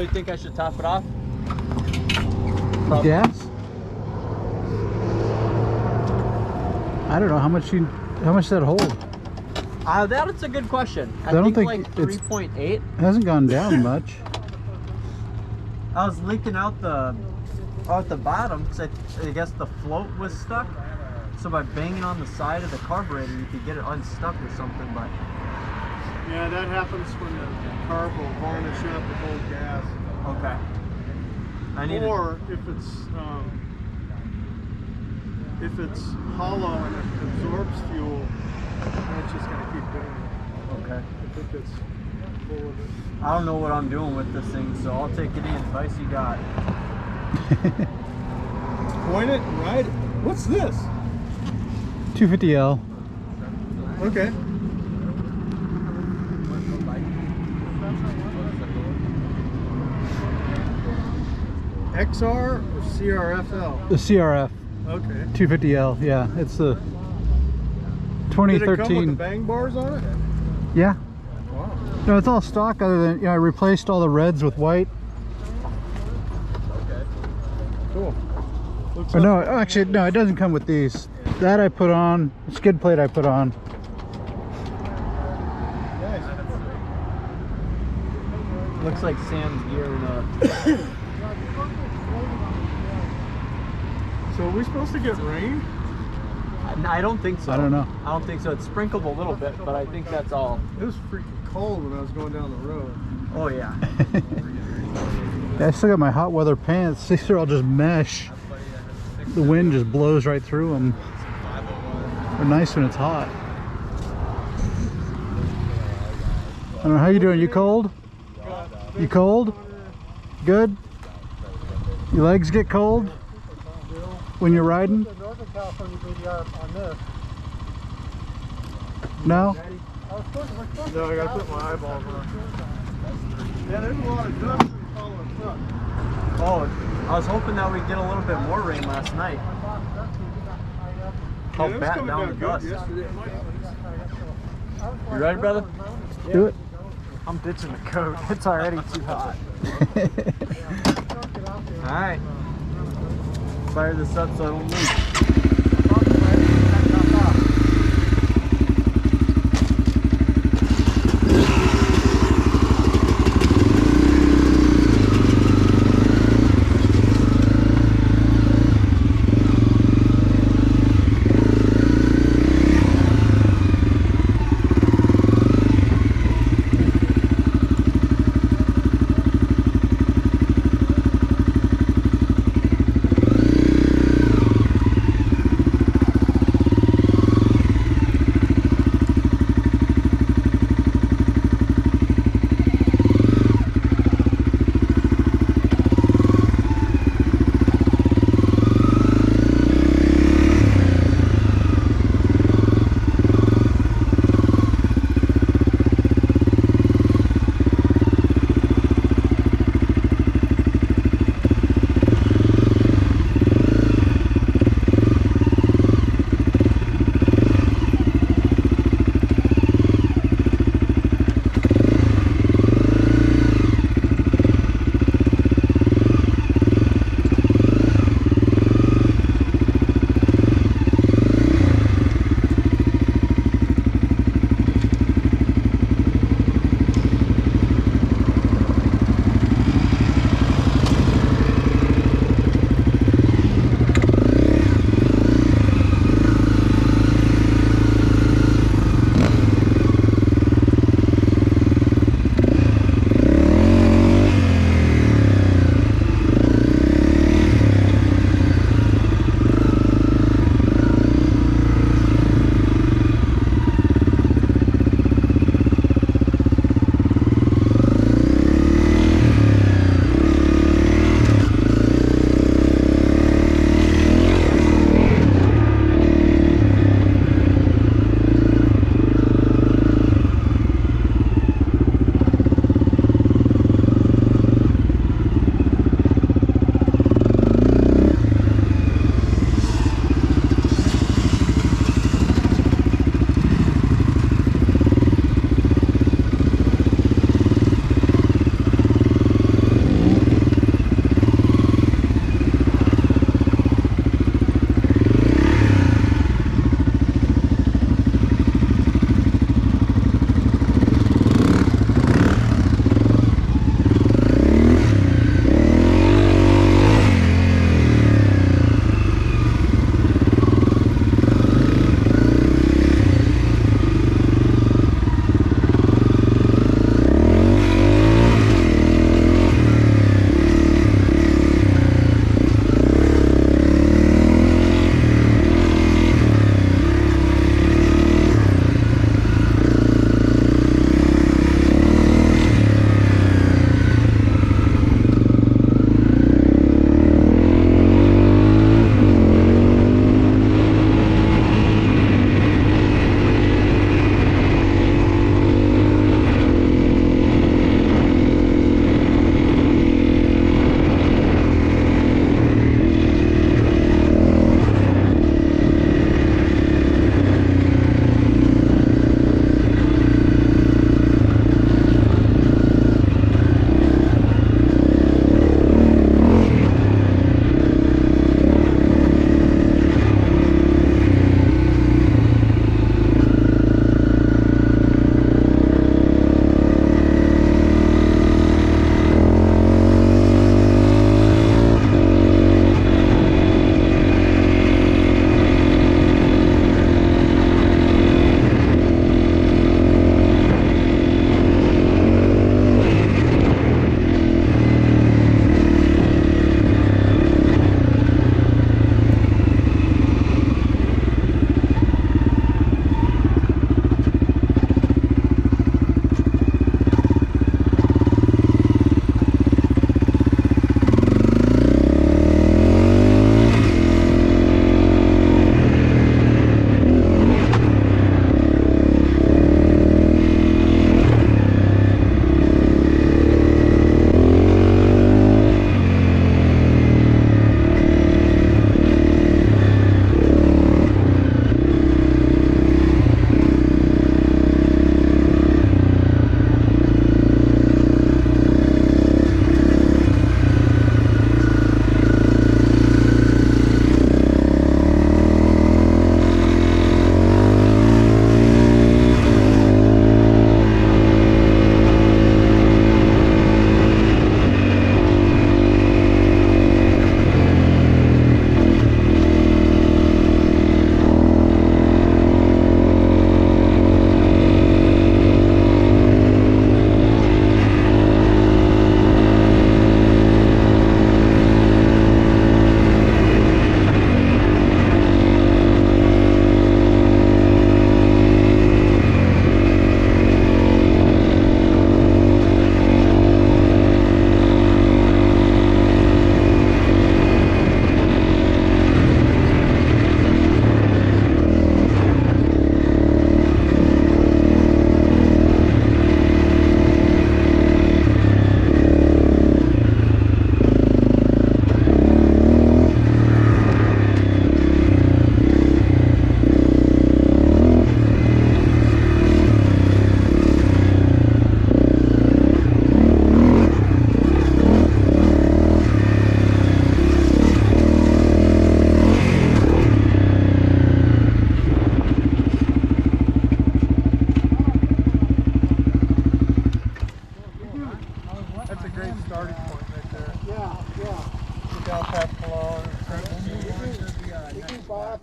you think I should top it off? Gas? I don't know how much does that hold? That's a good question. I don't think like it's- 3.8. It hasn't gone down much. I was leaking out the bottom because I guess the float was stuck. So by banging on the side of the carburetor, you could get it unstuck or something. But Yeah, that happens when the carb will varnish up with old gas. okay, I need. Or if it's hollow and it absorbs fuel, then it's just gonna keep doing it. Okay. If it gets full of it. I don't know what I'm doing with this thing, so I'll take any advice you got. Point it and ride it. What's this? 250L. Okay. XR or CRFL? The CRF Okay. 250L. Yeah, it's the Did it come with the 2013. bang bars on it? Yeah. Wow. No, it's all stock. Other than I replaced all the reds with white. Cool. Looks Or no, like- actually, no, it doesn't come with these. That I put on. Skid plate I put on. Nice. Looks like Sam's gearing up. So are we supposed to get rain? I don't think so. I don't know. I don't think so. It sprinkled a little bit, but I think that's all. It was freaking cold when I was going down the road. Oh yeah. I still got my hot weather pants. These are all just mesh. The wind just blows right through them. They're nice when it's hot. I don't know, how you doing? You cold? You cold? Good? Your legs get cold when you're riding? Northern California BDR on this. No? No, I gotta put my eyeballs on. Yeah, there's a lot of ducks in the following truck. Oh, I was hoping that we'd get a little bit more rain last night. Yeah, Help it was bat coming down the good dust. yesterday. You ready, brother? Do it. I'm ditching the coat. It's already too hot. All right. Fire this up so I don't leak.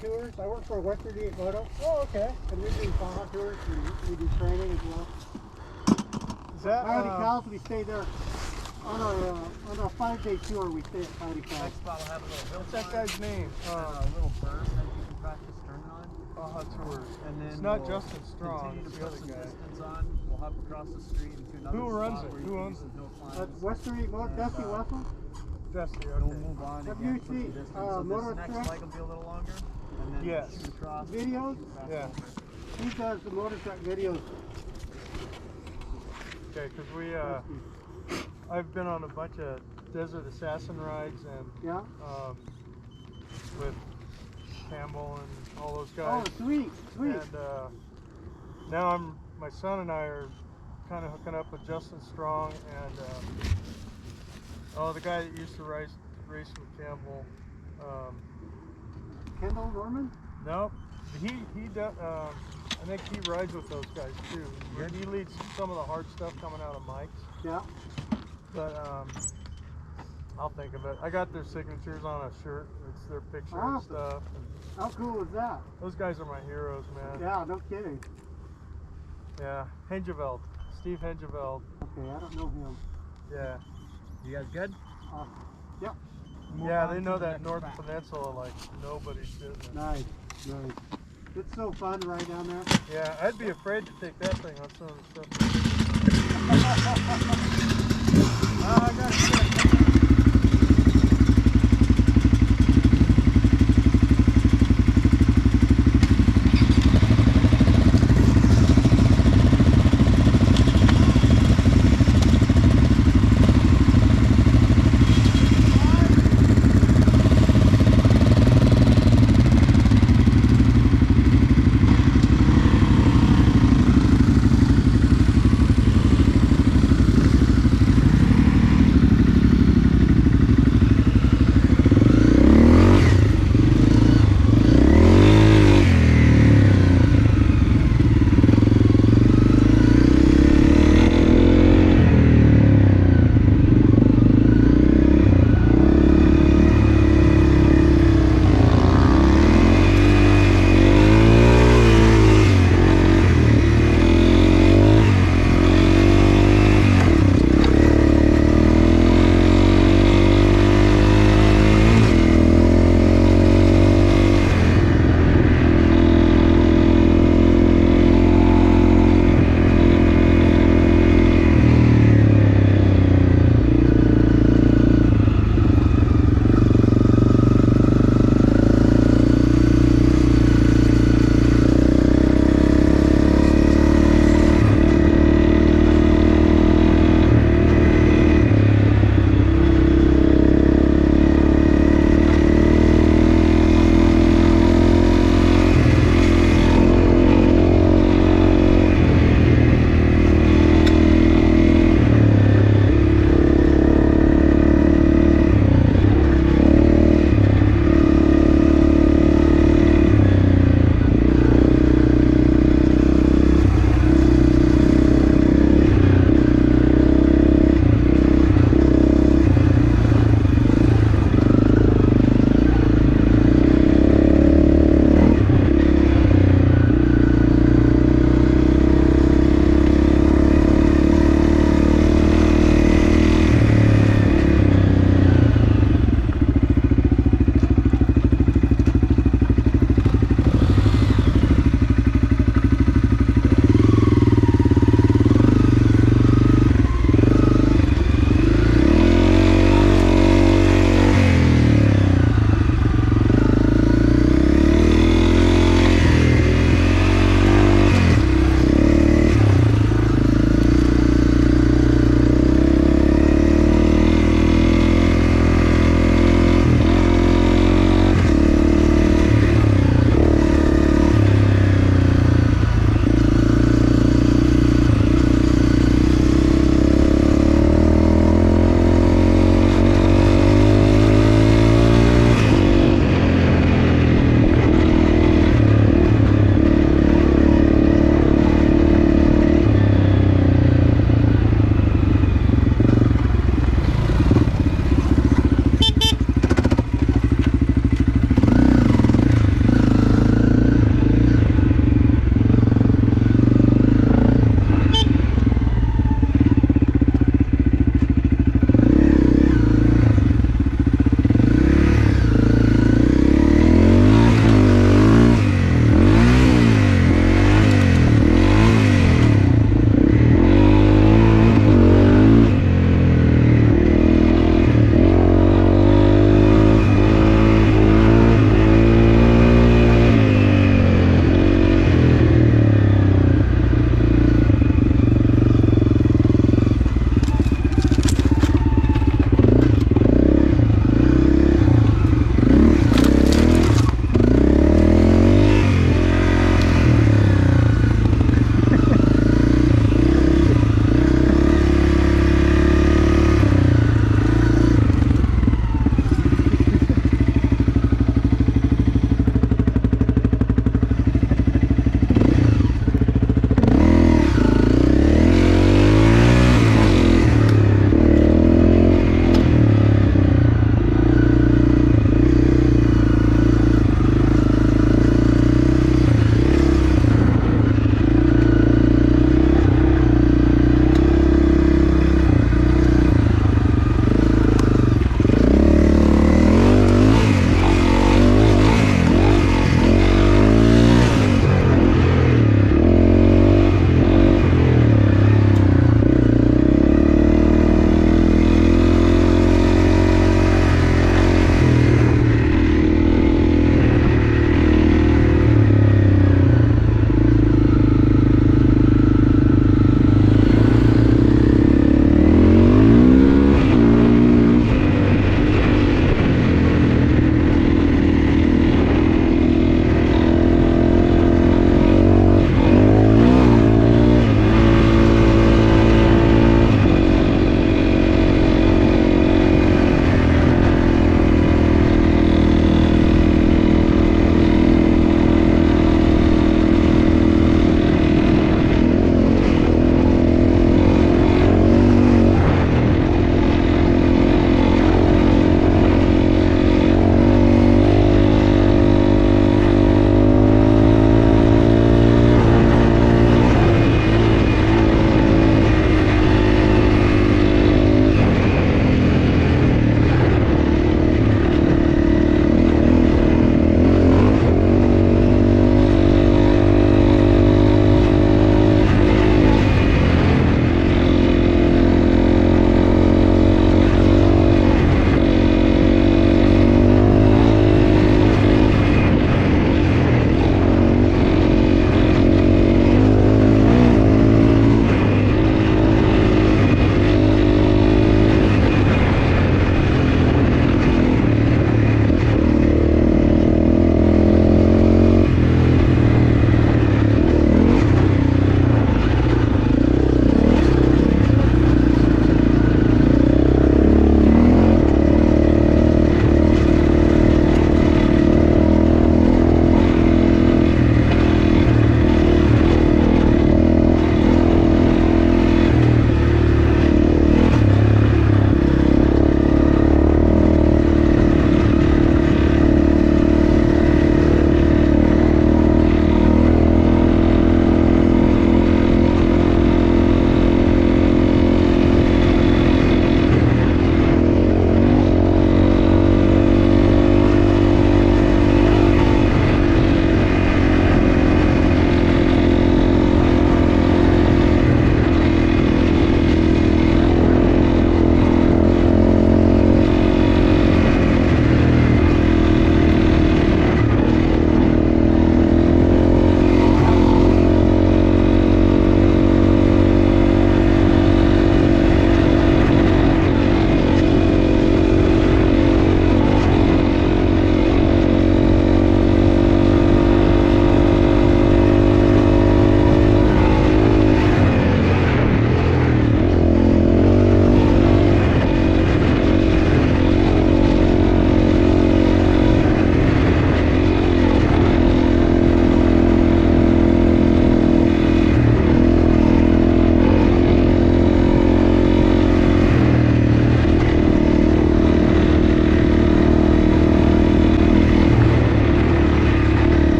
Tours. I work for Western Diet Moto, Oh, okay. and we do Baja Tours and we do training as well. Is that Coyote Cows, we stay there on our 5-day tour. We stay at Coyote Cows. Next spot will have a little hill what's that climb guy's name? and a little berm that you can practice turning on. Baja Tours. And then It's not we'll Justin Strong, continue it's to the put other some guy. distance on. We'll hop across the street into another Who runs spot it? where Who you can owns use it? the hill climbs. That's Western Diet Moto. Dusty And, Wessel. Dusty, Then we'll okay. move on Have again, you put some seen, distance. So Moto this next Trek? leg will be a little longer. And then Yes. shoot across. Videos? Fast Yeah. over. He does the motor truck videos. Okay, because I've been on a bunch of Desert Assassin rides and Yeah. with Campbell and all those Oh, guys. sweet, sweet. And now my son and I are kind of hooking up with Justin Strong and the guy that used to race with Campbell. Kendall Norman? No, he does. I think he rides with those guys too. He leads some of the hard stuff coming out of Mike's. Yeah. But I'll think of it. I got their signatures on a shirt. It's their picture and Awesome. stuff. And How cool is that? those guys are my heroes, man. Yeah, no kidding. Yeah. Hengeveld. Steve Hengeveld. Okay, I don't know him. Yeah. You guys good? Yep. Yeah, they know that North Peninsula like nobody's business. Nice, nice. It's so fun right down there. Yeah, I'd be afraid to take that thing on some of the stuff. I got it.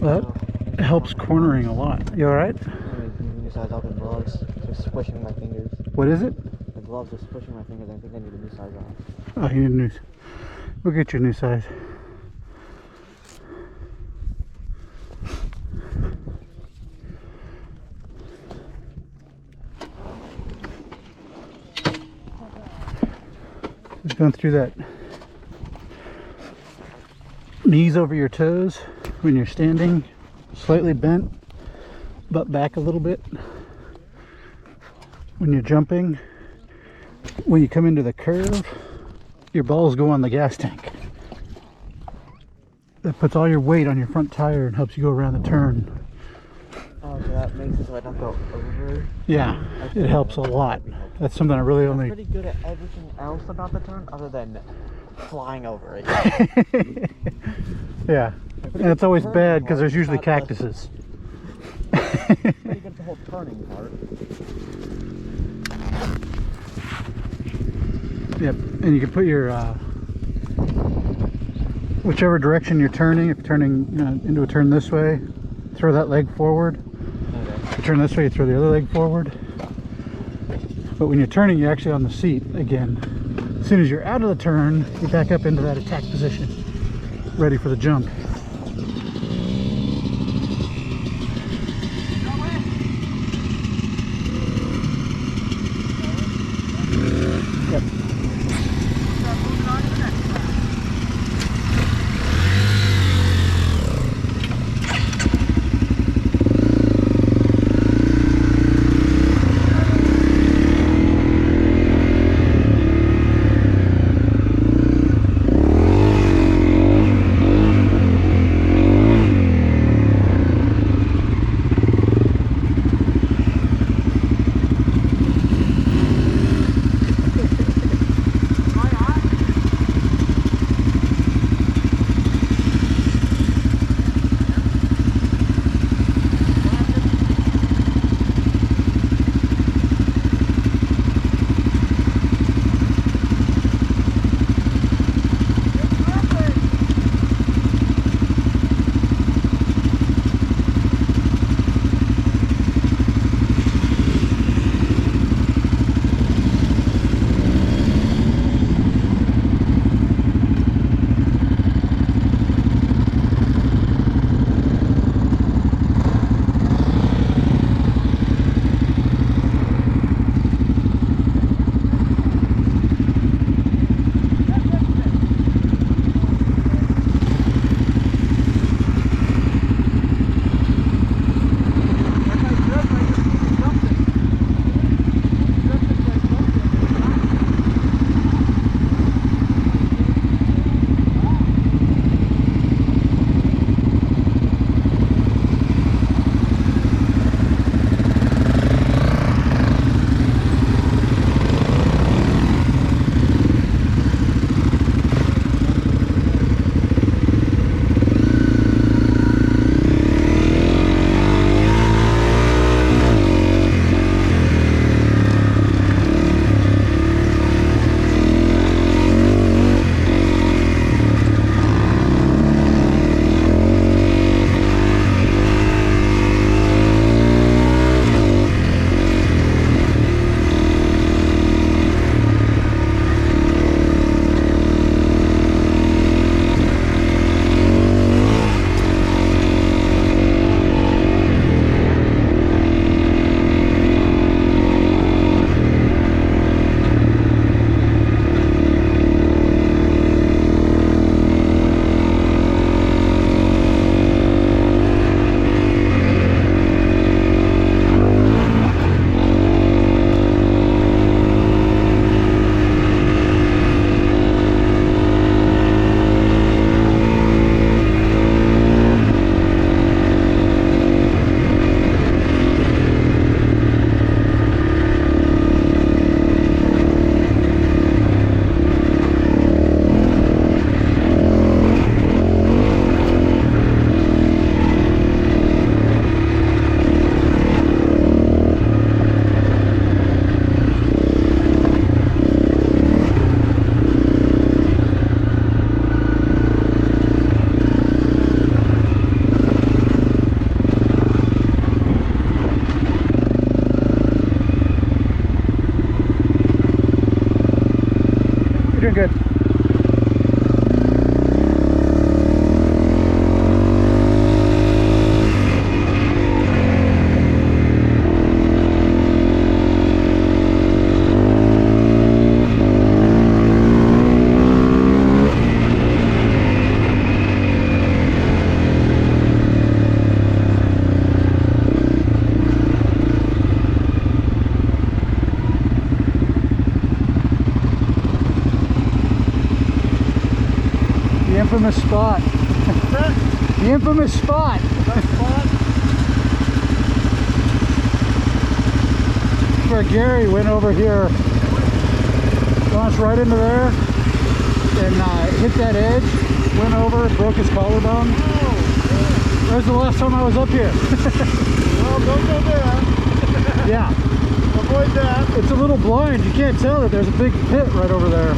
That helps cornering a lot. You alright? New size off the gloves, just squishing my fingers. What is it? The gloves are squishing my fingers. I think I need a new size off. Oh, you need a new. We'll get you a new size. Just going through that. Knees over your toes when you're standing, slightly bent, butt back a little bit. When you're jumping, when you come into the curve, your balls go on the gas tank. That puts all your weight on your front tire and helps you go around the turn. Oh, so that makes it so I don't go over. Yeah, it helps a lot. That's something I really I'm only... pretty good at everything else about the turn other than flying over it. Yeah, and it's always bad because there's usually cactuses. Pretty good at the whole turning part. Yep, and you can put your whichever direction you're turning. If you're turning into a turn this way, throw that leg forward. Okay. If you turn this way, you throw the other leg forward. But when you're turning, you're actually on the seat again. As soon as you're out of the turn, you back up into that attack position, ready for the jump. Yep. good. The infamous spot. The infamous spot. Where Gary went over here, launched right into there, and hit that edge, went over, broke his collarbone. That was the last time I was up here. Well, don't go there. Yeah, Avoid that. it's a little blind. You can't tell that there's a big pit right over there.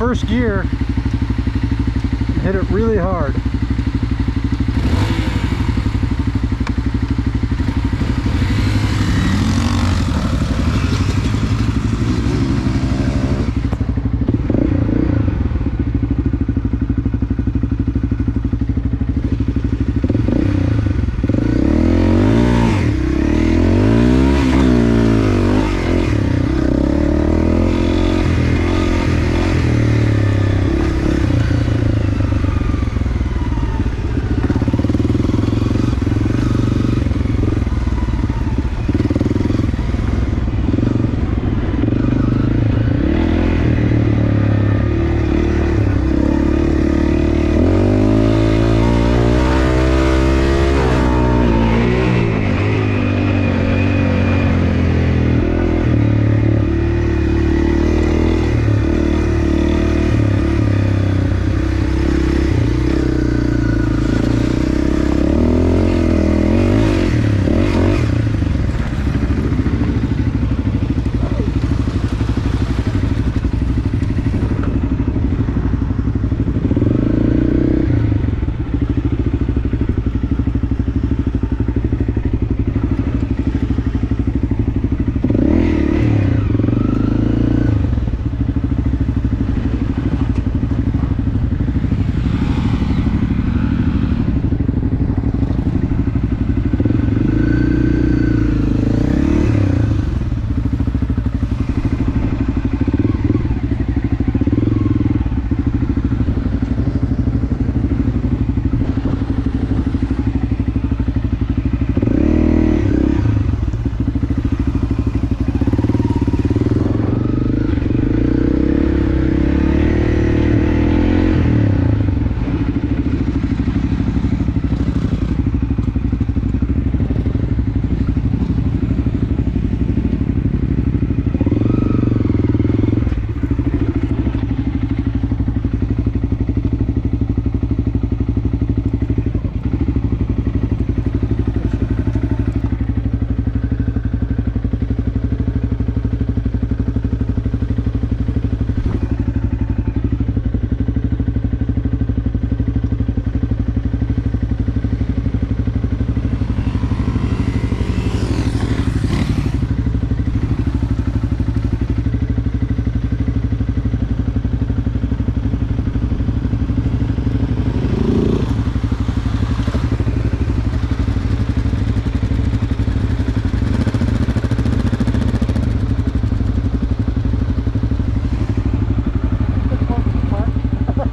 first gear and hit it really hard.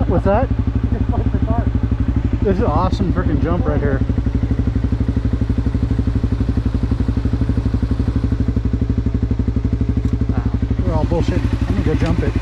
What's that? This is an awesome freaking jump right here. We're all bullshit. I'm gonna go jump it.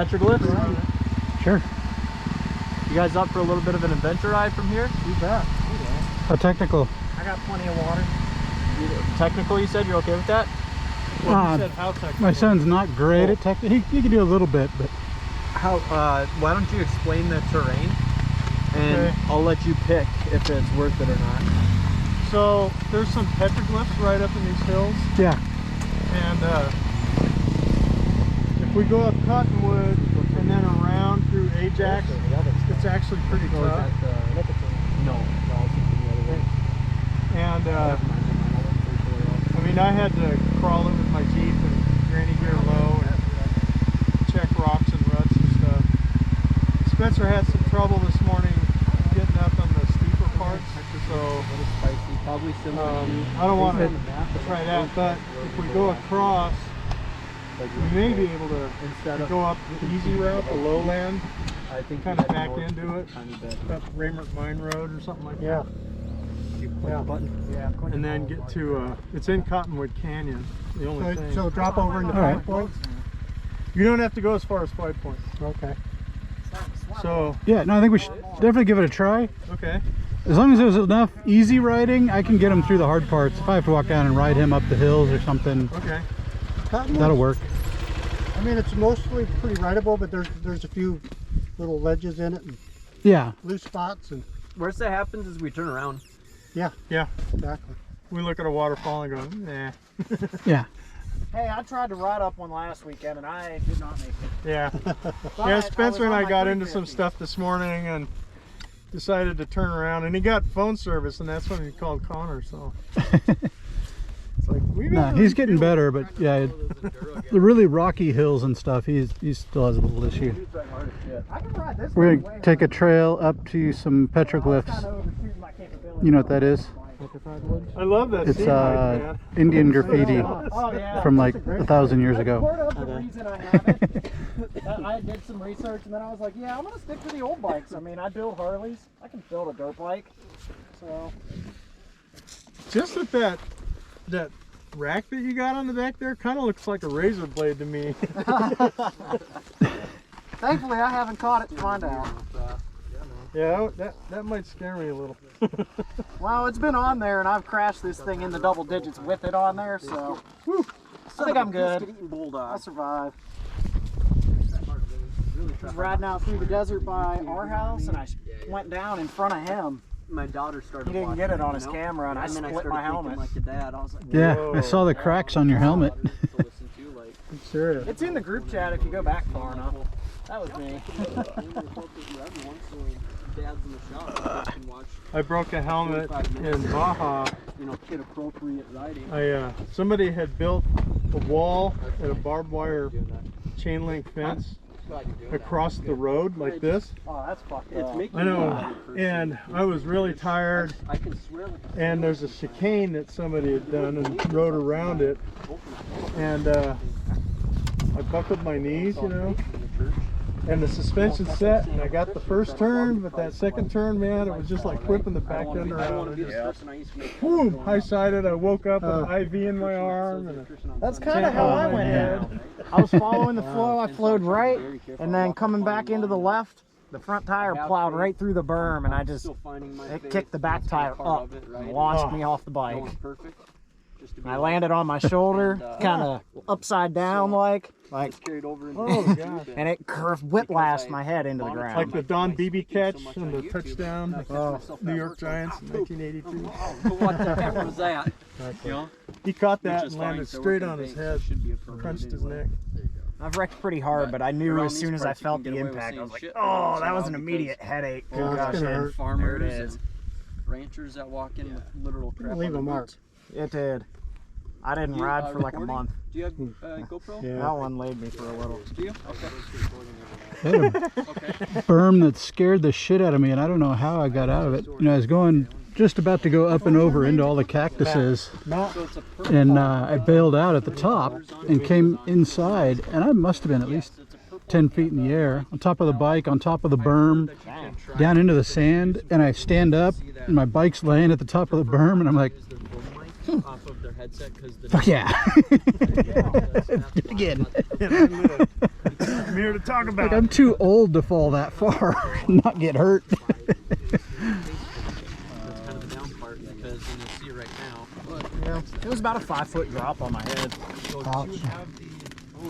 petroglyphs? Sure. You guys up for a little bit of an adventure ride from here? You bet. How technical? I got plenty of water. Technical, you said? You're okay with that? Well, you said how technical. My son's not great at technical. He can do a little bit, but How? Why don't you explain the terrain, and Okay. I'll let you pick if it's worth it or not. So there's some petroglyphs right up in these hills, yeah. and if we go up Cottonwood and then around through Ajax, it's actually pretty tough. No. And I mean, I had to crawl it with my Jeep and granny gear low and check rocks and ruts and stuff. Spencer had some trouble this morning getting up on the steeper parts, so Probably similar. I don't want to try that. But if we go across, we may be able to go up the easy route, the lowland, I think kind of back into it, up Raymert Mine Road or something like that. Yeah. Yeah. And then get to, it's in Cottonwood Canyon, the only thing. So drop over into All right. 5 points. You don't have to go as far as 5 points. Okay. So, Yeah, no, I think we should definitely give it a try. okay. As long as there's enough easy riding, I can get him through the hard parts. If I have to walk down and ride him up the hills or something, Okay. that'll work. I mean, it's mostly pretty rideable, but there's a few little ledges in it and Yeah. loose spots, and Worst that happens is we turn around. Yeah. exactly. We look at a waterfall and go, nah. Yeah. Hey, I tried to ride up one last weekend, and I did not make it. Yeah. But Yeah, Spencer and was on I my got into some 350. stuff this morning and decided to turn around, and he got phone service, and that's when he called Connor, so. It's like, we No, gotta he's getting refuel. better, but yeah, the really rocky hills and stuff, he still has a little issue. I can ride this We're one gonna way take a hard. trail up to some petroglyphs. Kinda overshooting my capability. You know what that is? I love that It's sea hike, man. Indian graffiti Oh, yeah. from like 1,000 years That's ago. part of the reason I have it. I did some research, and then I was like, yeah, I'm gonna stick to the old bikes. I mean, I build Harleys. I can build a dirt bike. So Just that rack that you got on the back there kind of looks like a razor blade to me. thankfully, I haven't caught it to find out. Yeah, that might scare me a little. Well, it's been on there, and I've crashed this thing in the double digits with it on there, so whew, I think I'm good. I'll survive. I was riding out through the desert by our house, and I went down in front of him. My daughter started. He didn't get it on his camera, and I then split started my thinking helmet. like your dad. I was like, Yeah, I saw the cracks on your helmet. I'm serious. It's in the group chat if you go back far enough. That was me. I broke a helmet in Baja. Kid appropriate riding. Somebody had built a wall and a barbed wire chain link fence across the road like this. Oh, that's fucked It's up. making I know, and I was really tired, I can swear. and there's a chicane that somebody had done and rode around it, and I buckled my knees, and the suspension set, and I got the first turn, but that second turn, man, it was just like whipping the back end around. And just, boom, high-sided. I woke up with an IV in my arm. And That's kind of how I went down. I was following the flow. I flowed right, and then coming back into the left, the front tire plowed right through the berm, and it kicked the back tire up and launched me off the bike. I landed on my shoulder, kind of upside down like, carried over. oh, God. and it curved whiplashed my head into the ground. Like the Don Beebe catch and the touchdown, New York Giants in 1982. What the heck was that? He caught that and landed straight on his head, crunched his neck. I've wrecked pretty hard, but I knew as soon as I felt the impact, I was like, oh, that was an immediate headache. Oh, it's gonna hurt. Farmers There it is. and ranchers that walk in with literal crap. Leave on a their mark. boots. It did. I didn't You, ride for like a recording? month. Do you have GoPro? Yeah. That one laid me for a little. Do you? Okay. I had a Okay. berm that scared the shit out of me, and I don't know how I got out of it. I was going just about to go up and over into all the cactuses, Matt, So it's a purple. and I bailed out at the top and came inside, and I must have been at least 10 feet in the air, on top of the bike, on top of the berm, down into the sand, and I stand up, and my bike's laying at the top of the berm, and I'm like, headset because the. Fuck yeah. That's Again. I'm here to talk about Like, I'm too old to fall that far and not get hurt. That's kind of the down part because you see it right now. But Yeah, it was about a 5-foot drop on my head. so Ouch. do you have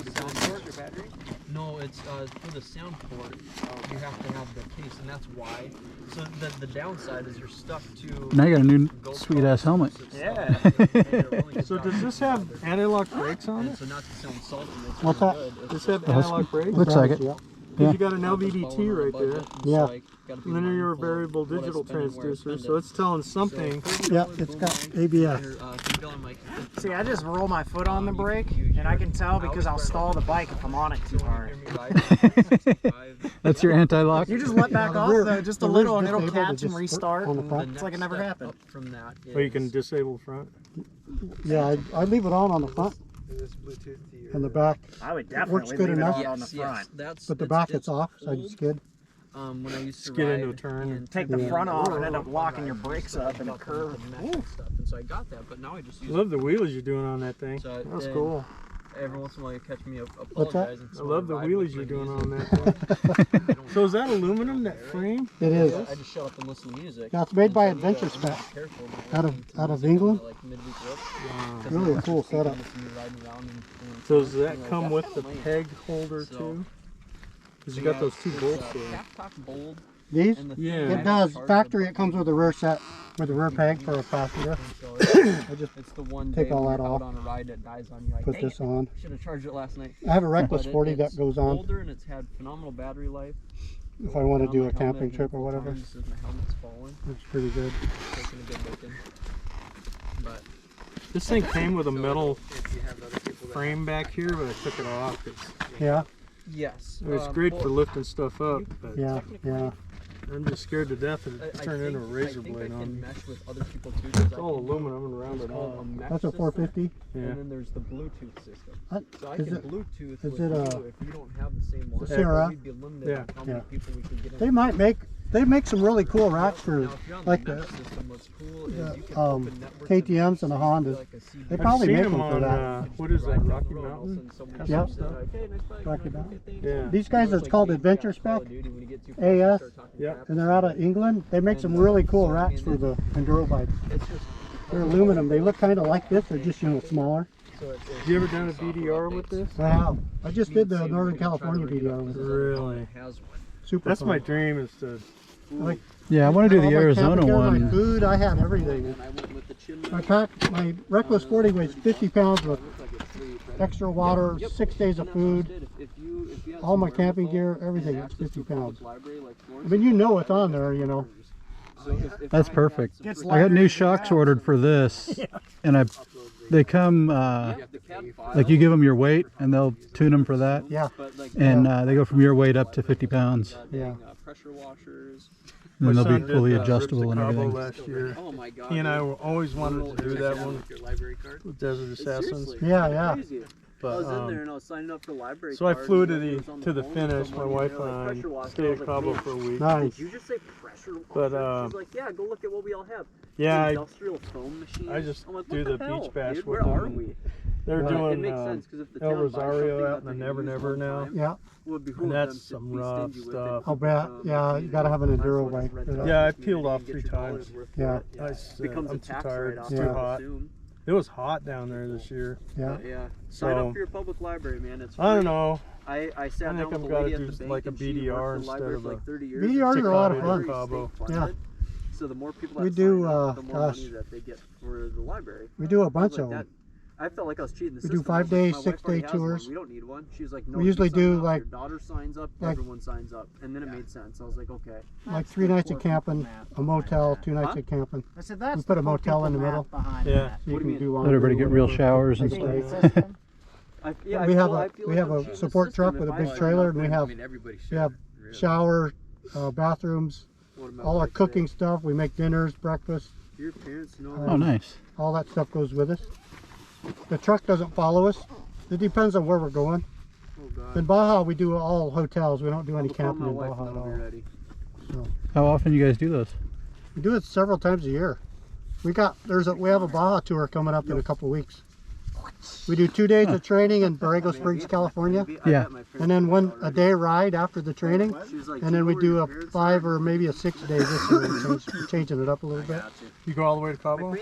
the sound port? Your battery? No, it's for the sound port. You have to have the case, and that's why. So the downside is you're stuck to. Now you got a new sweet ass helmet. Yeah. So does this have anti-lock brakes on And it? so not to sound salty, it's What's really that? good. It's Does this have That's- anti-lock brakes? Looks like it. Because Yeah. you got an LVDT right there. Yeah. Linear variable digital transducer. So it's telling something. Yeah, it's got ABS. See, I just roll my foot on the brake, and I can tell because I'll stall the bike if I'm on it too hard. That's your anti-lock? You just let back off though, just a the little, rear's and it'll disabled, catch it's and just restart. on the front. It's like it never happened. From that Oh, you can disable front. Yeah, I leave it on the front and the back. I would definitely Works good leave it enough. on the front. That's, But the back it's off, so you skid. when I used to Skid ride into a turn. and Take the Yeah. front off and end up locking your brakes up in a and curve. stuff, and so I got that, but now I just I use love the wheelies you're doing on that thing. So That's then cool. every once in a while you catch me What's that? apologizing. I love the wheelies you're doing on that thing. So is that aluminum, that frame? It is. I just shut up and listen to music. Yeah, it's made by And so, Adventure I'm Spec. careful Out of England. Like midweek rips. Wow. Really a cool setup. So does that come with the peg holder too? Because you got those two bolts there. Half-cock bold These? and the Yeah. thing It that does. charges Factory, the it comes with a rear set, with a rear peg for a passenger. So it's, I just it's the one take day all when that you're off. out on a ride that dies on you. Like, put dang this it, on. should have charged it last night. I have a Reckless But 40 that it's goes on older and it's had phenomenal battery life. if I want to On do my a camping helmet, trip or whatever. times as my helmet's fallen, It's pretty good. taking a good licking. But This thing came with a metal frame back here, but I took it off. Yeah, yes, It's great for lifting stuff up, but yeah, yeah. I'm just scared to death of it turn into a razor I think blade I on can me. mesh with other people too. 'Cause It's all aluminum and rounded called off. a mesh That's a system, 450. Yeah. And then there's the Bluetooth system. So I Is can it- Bluetooth is with it you a- if you don't have the same one. Sierra? We'd be limited Yeah. on how many Yeah. people we could get in. They might make, they make some really cool racks for Now, if you're on like the the, mesh system, what's cool is the, you can um, open networks KTMs and the so you can do Hondas. like a CB. They I've probably seen make them them for on, that. what is that, Ride down Rocky the road and all of a Mountain? sudden somebody Yep. comes in, like, "Hey, nice bike, Rocky man, Mountain. okay, thanks." Yeah. These guys, It's it's called like Adventure Call Spec of Duty, when you get too close, you AS, start talking Yep. crap. and they're out of England. They make some really cool racks for the enduro bikes. It's just They're aluminum. They look kind of like this. They're just, smaller. so it's Have you ever done a VDR with this? I have. I just did the Northern California video with it. Really? has one. Super That's fun. my dream, is to Like, Yeah, I want to do all the my Arizona camping gear, My one. food, I had everything. And I went with the chimney. My Reckless 40 weighs 50 pounds with extra water, 6 days of food. All my camping gear, everything, it's 50 pounds. I mean, it's on there, That's perfect. Gets I got new lighter. shocks ordered for this, and they come like you give them your weight, and they'll tune them for that, Yeah, and they go from your weight up to 50 pounds, yeah. Pressure washers. and then My they'll son be did fully the adjustable Rips and to Cabo everything. last year. Oh my god. He and I always wanted to do that one with Desert Assassins. Yeah, yeah. But, and I was signing up for library. so I flew to the finish. My wife and I stayed at Cabo for a week. Nice. Did you just say pressure But, washer? She's like, yeah, go look at what we all have. Yeah, Industrial foam machine. I just I'm like, do what the hell, beach bash dude? with Where are them. we? They're Right. It doing makes sense because if the El town buys Rosario something out that in the they Never use Never one now. time, Yeah, would behoove And them that's to some be rough stingy with stuff. it. I'll bet. Yeah, you gotta have an enduro bike for that. Yeah, I peeled off Get 3 your times. dollars worth Yeah. for it. I said, Becomes a I'm too tax tired. write-off, It's Yeah. too I hot. assume. It was hot down there this year. Yeah. But yeah, sign So- up for your public library, man. It's free. I don't know. I sat I think down with I've the gotta lady do at the bank like a and she BDR worked for the instead library of for a like 30 years. BDR It's are a lot of very fun. state funded. Yeah. So the more people We that do, sign up, the more gosh. money that they get for the library. We do a I was bunch like, of them. that- I felt like I was cheating the We do system. 5 I was like, day, my wife 6 already day has one. tours. We don't need one. She was like, no. We you usually sign do, up, like- your daughter signs up, like- everyone signs up, and then it made sense. I was like, okay. Like 3 nights of camping, a motel, 2 nights of camping. I said that's We put the a motel in the people middle. math behind Yeah. that. So you What do can you do mean? laundry, Let everybody get real whatever. showers and Cheating stuff. the system. We have I a feel we like have I'm a cheating the support system truck if with a I big sign trailer, up. and we have shower, bathrooms, What am I all our gonna say? cooking stuff. We make dinners, breakfast, Do your parents know Oh, nice. all that stuff goes with us. The truck doesn't follow us. It depends on where we're going. Oh god. In Baja, we do all hotels. We don't do any I'll call camping my in wife Baja and at I'll be all. ready. How often you guys do those? We do it several times a year. We have a Baja tour coming up in a couple weeks. We do 2 days of training in Borrego Springs, California. Yeah. And then a day ride after the training. And then we do a 5 or maybe a 6 day this year. We're changing it up a little bit. You go all the way to Cabo?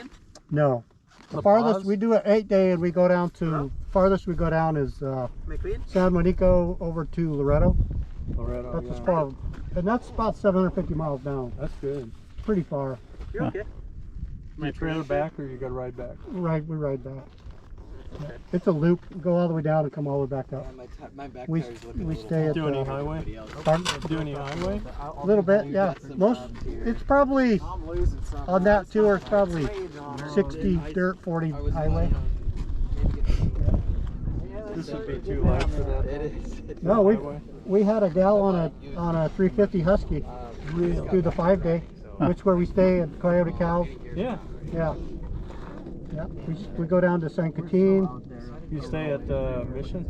No. The farthest, we do an 8 day and we go down to, farthest we go down is San Monico over to Loretto. Loretto, That's yeah. as far, and that's about 750 miles down. That's good. Pretty far. You're okay. You trailer back or you got to ride back? We ride back. It's a loop. We go all the way down and come all the way back up. We stay at Do any highway? pardon? Do any highway? A little bit, yeah. It's probably on that tour. It's probably 60 dirt, 40 highway. This would be too light for that. No, we had a gal on a 350 Husky do the 5 day, which where we stay at Coyote Cows. Yeah. Yeah. Yeah. We go down to San Quintin. You stay at Mission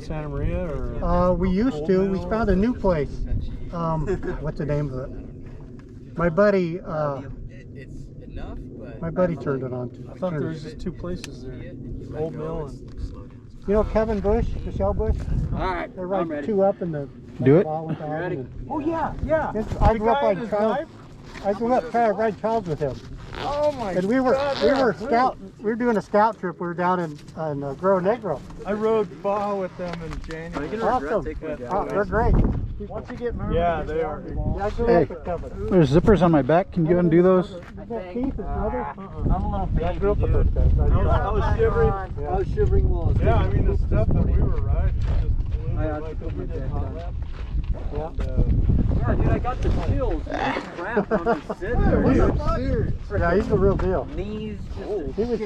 Santa Maria, or? We used to. We found a new place. What's the name of it? My buddy. My buddy turned it on. I thought there was just 2 places there. Old Mill and. You know Kevin Bush, Michelle Bush? All right. They ride 2 up in the. Do it. Ready? Oh yeah. I grew up on child. I grew up trying to ride child with him. Oh my And we were scout. We were doing a scout trip. We were down in Grow Negro. I rode Baja with them in January. Awesome. They're great. Once you get moving. Yeah, they are. Yeah, I grew Hey. up with Kevin. There's zippers on my back. Can you undo those? Is that Keith, his brother? I'm a little baby, I grew up with dude. those guys. I was shivering. I was shivering while I was Yeah, I taking mean the stuff that we were riding just blew I me had like to put we my did back hot down. lap. Yeah. Yeah, dude, I got the chills. Crap on me sitting there. Yeah, he's the real deal. Knees just He was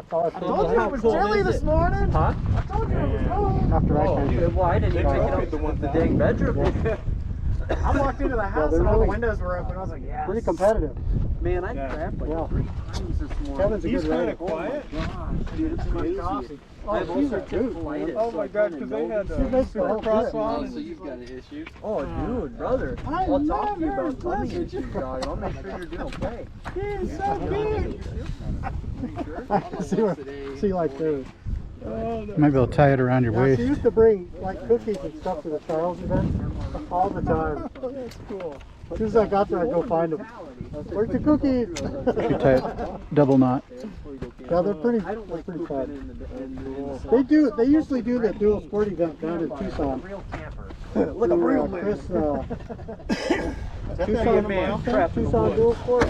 college I told you it was chilly this morning. Huh? I told you it was cold. After I came. Dude, well, I didn't even make it up to the dang bedroom. I walked into the house they're and all the really- windows were open. I was like, yeah. Pretty competitive. Man, I Yeah. crapped like Yeah. 3 times this morning. Kevin's a He's good kind rider. of quiet. Dude, it's crazy. I've she's also a took dude, colitis. Oh my god, because they had She makes the whole Supercross trip. on. you've got an issue? Oh, dude, brother. I I'll talk to you never about tummy listened. issues, dog. I'll make sure you're doing okay. He's so big. See, like this. You might be able to tie it around your Yeah, she waist. used to bring like cookies and stuff to the Charles event all the time. That's cool. As soon as I got there, I'd go find them. Where's the cookies? You tie it double knot. Yeah, they're pretty fun. They usually do the dual sport event down in Tucson. Look, a real Chris, Tucson dual sport.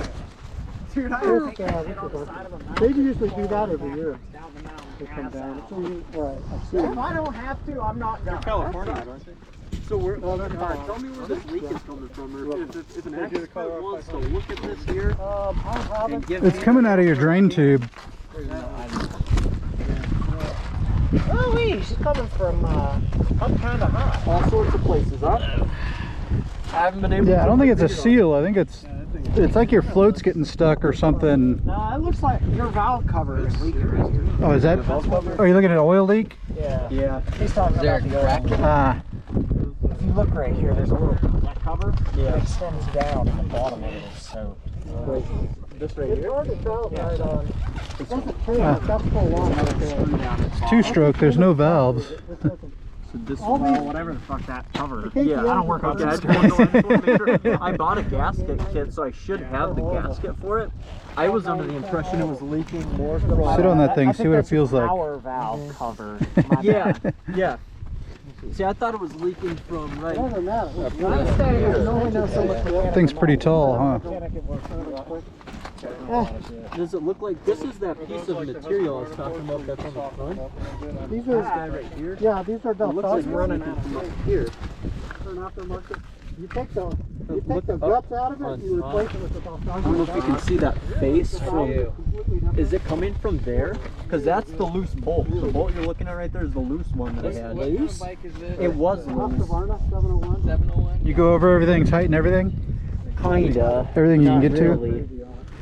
Dude, I Chris, was get on the side of a mountain. they usually do that every year. Down the mountain. They come down. Pass Right, I've out. seen If it. I don't have to, I'm not going. California, aren't they? So we're, No, they're not. tell me where this leak is coming from, or if an They do the expert Colorado wants to 500. look at this here and give It's me coming out of your drain tube. Oh, wait, she's coming from up kind of high. all sorts of places, huh? I haven't been able Yeah, to I don't think it's a figure it out. seal. I think it's like your float's getting stuck or something. No, it looks like your valve cover is leaking. Oh, is that? Are you looking at an oil leak? Yeah. Yeah. He's talking about the oil. Ah, If you look right here, there's a little that cover. Yeah. It extends down at the bottom of it. So. This right It's here. hard to tell right on. It doesn't turn, that's full on right there. it's two-stroke. There's no valves. So this All Well, these, whatever the fuck that cover. Yeah, I don't work on okay, I this. just want to make sure. I bought a gasket kit, so I should have the gasket for it. I was under the impression it was leaking more from. Sit on that thing, I see think what it that's a feels like. Power valve cover. My Yeah, bad. yeah. See, I thought it was leaking from right. other than that, it was I'm staying here. No one knows so much. That thing's pretty tall, huh? Does it look like this is that piece of material I was talking about that's on the front? These This are, guy right here. yeah, these are It looks like Delta. running from up here. You take the Look up guts out of it, on and you top. replace it with the I don't know if you can see that face from. Is it coming from there? Because that's the loose bolt. The bolt you're looking at right there is the loose one that I had. Loose? It was Off the loose. Varna 701. You go over everything, tighten everything? Kinda. Everything you can Not get to? really.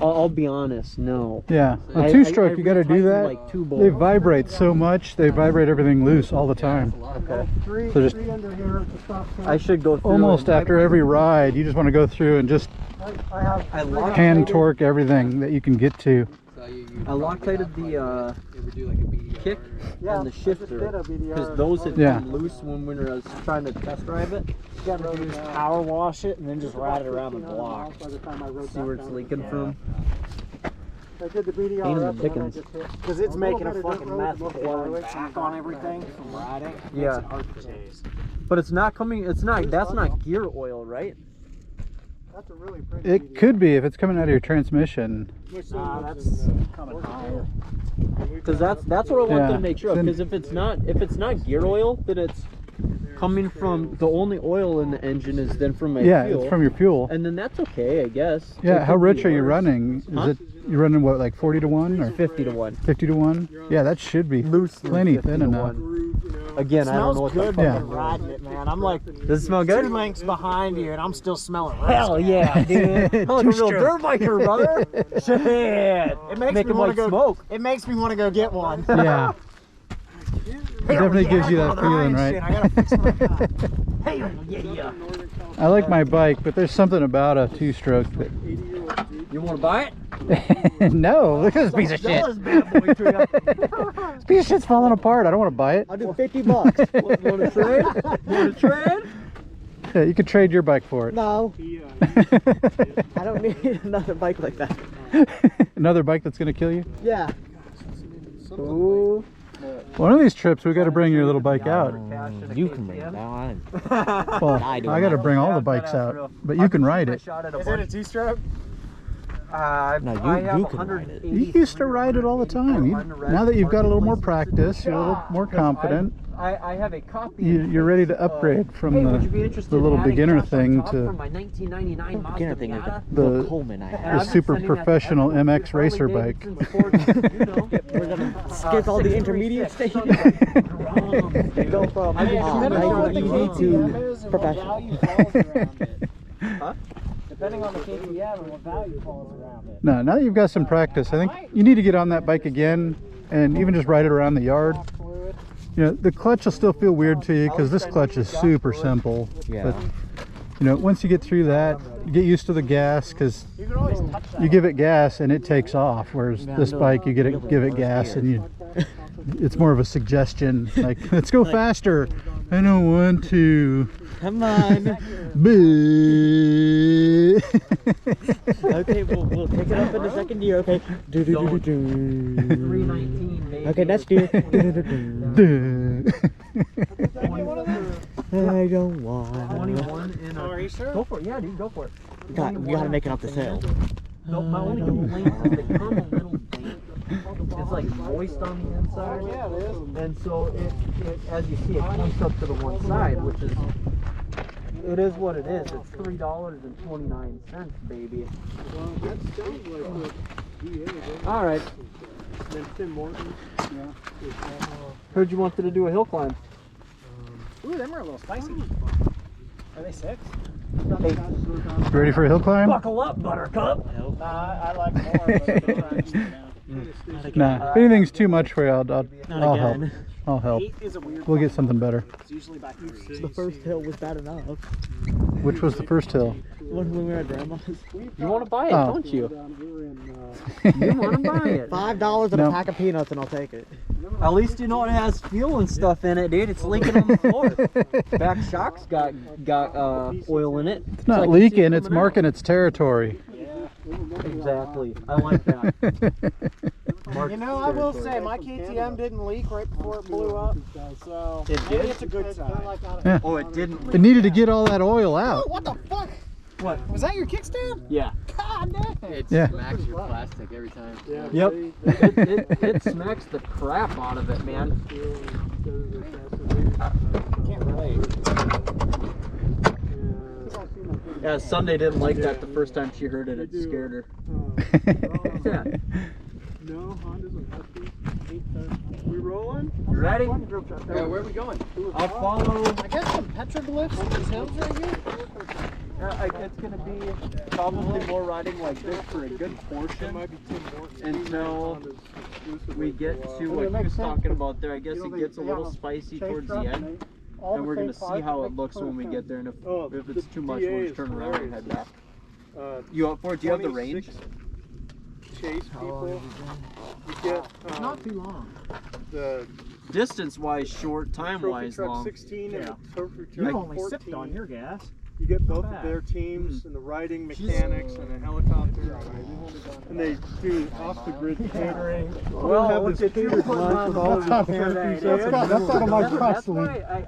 I'll be honest, no. Yeah. I- A two-stroke, you got to do retightened, that. like, 2 They bolts. vibrate so much, they vibrate everything loose all the time. Okay. Three So just- under here to stop. I should go through Almost and- after every ride, you just want to go through and just I Loctited, hand torque, everything that you can get to. I Loctited the kick and the shifter because those had Yeah. come loose when we were trying to test drive it. You gotta do is power wash it and then just ride it around the block. See where it's leaking from. I did the BDR Pain in the up and then I dickens. just hit Because it's making a little bit of fucking dirt mess road, blowing little back on everything from riding. It Yeah. makes it hard to taste. But it's not coming. It's not. That's not gear oil, right? That's a really pretty It could be if it's coming out of your transmission. Nah, that's coming higher. Because that's what I wanted Yeah. to make sure of. Then- Because if it's not gear oil, then it's coming from the only oil in the engine is then from my Yeah, fuel. it's from your fuel. And then that's okay, I guess. Yeah, It how could be rich are you worse. running? Huh? Is it you running what, like 40 to 1 or 50 to 1. 50 to 1? Yeah, that should be Loosely plenty 50 thin to enough. 1. Again, It I don't know smells what good the Yeah. fucking riding it, man. I'm like Does it smell good? 2 lengths behind you and I'm still smelling Hell rusty. yeah, dude. I'm like a real Two-stroke. dirt biker, brother. Shit. It makes Make me him want like to go smoke. It makes me want to go get one. Yeah. It definitely gives you that Brother, I feeling, ain't shit. right? I gotta fix my car. Hell yeah. I like my bike, but there's something about a two-stroke that... You want to buy it? No, look at this piece of shit. Sell this bad boy to you. This piece of shit's falling apart. I don't want to buy it. I'll do $50. Want to trade? Want to trade? Yeah, you could trade your bike for it. No. I don't need another bike like that. Another bike that's going to kill you? Yeah. Ooh. One of these trips, we got to bring your little bike out. You can bring it down. Well, I I don't got to know. bring all the bikes out, but you can ride it. Is it a 2-stroke? No, you can ride it. You used to ride it all the time. Now that you've got a little more practice, you're a little more confident. I have a copy. You're ready to upgrade from Hey, would you be the interested little in adding beginner cash on thing top to for my 1999 Mazda Beginner thing is Miata? the the Coleman I And have. I've been super sending that to professional everyone, MX racer Harley bike. Davidson, Ford, you know. We're gonna skip all the intermediate stages. Go from to professional. Huh? Depending on the KTM and what value falls around it. No, now that you've got some practice, I think you need to get on that bike again and even just ride it around the yard. You know, the clutch will still feel weird to you because this clutch is super simple. Yeah. But, you know, once you get through that, you get used to the gas because You can always touch that. you give it gas and it takes off. Whereas this bike, you give it gas and it's more of a suggestion. Like, let's go faster. I don't want to. Come on. Boo. Okay, we'll pick it up in the second gear. Okay. Do, do, do, do, do. 319, baby. Okay, next gear. Do, do, do, do. I don't want. 21 in a. Are you sure? Go for it. Yeah, dude, go for it. We gotta make it up the hill. No, my only complaint is they come a little damp. It's like moist on the inside. Yeah, it is. And so it as you see, it comes up to the one side, which is, it is what it is. It's $3.29, baby. All right. Then Tim Morton. Heard you wanted to do a hill climb. Ooh, them are a little spicy. Are they 6? Hey, You ready for a hill climb? buckle up, Buttercup. Nah, I like more, but I'm trying to down. Nah, if anything's too much for you, I'll help. again. I'll help. 8 is a weird We'll get something better. It's usually by 3. The first hill was bad enough. Which was the first hill? When we were at Grandma's. You want to buy it, Oh. don't you? You want to buy it. $5 and No. a pack of peanuts and I'll take it. At least you know it has fuel and stuff in it, dude. It's leaking on the floor. Back shock's got oil in it. It's not leaking, it's marking its territory. Exactly. I like that. You know, I will say, my KTM didn't leak right before it blew up, so maybe it's a good sign. Yeah. Oh, it didn't. It needed to get all that oil out. Oh, what the fuck? What? Was that your kickstand? Yeah. God damn. It Yeah. smacks your plastic every time. Yep. It smacks the crap out of it, man. Can't relate. Yeah, Sunday didn't like that the first time she heard it. It scared her. Yeah. No, Honda's a Husky. We rolling? You ready? Where are we going? I'll follow. I guess some petroglyphs on these hills right here. It's gonna be probably more riding like this for a good portion until we get to what he was talking about there. I guess it gets a little spicy towards the end, and we're gonna see how it looks when we get there. And if it's too much, we'll just turn around and head back. You up for it? Do you have the range? 26 chase people. You get Not too long. the Distance-wise, short. trophy Time-wise, truck long. 16 and the trophy truck You've only 14. sipped on your gas. You get both bad. of their teams and the riding mechanics and a helicopter. And they do off-the-grid catering. Well, have look this at you catered putting lunch on with all the these trophies, trophies. dude. That's out of my That's cost why league. I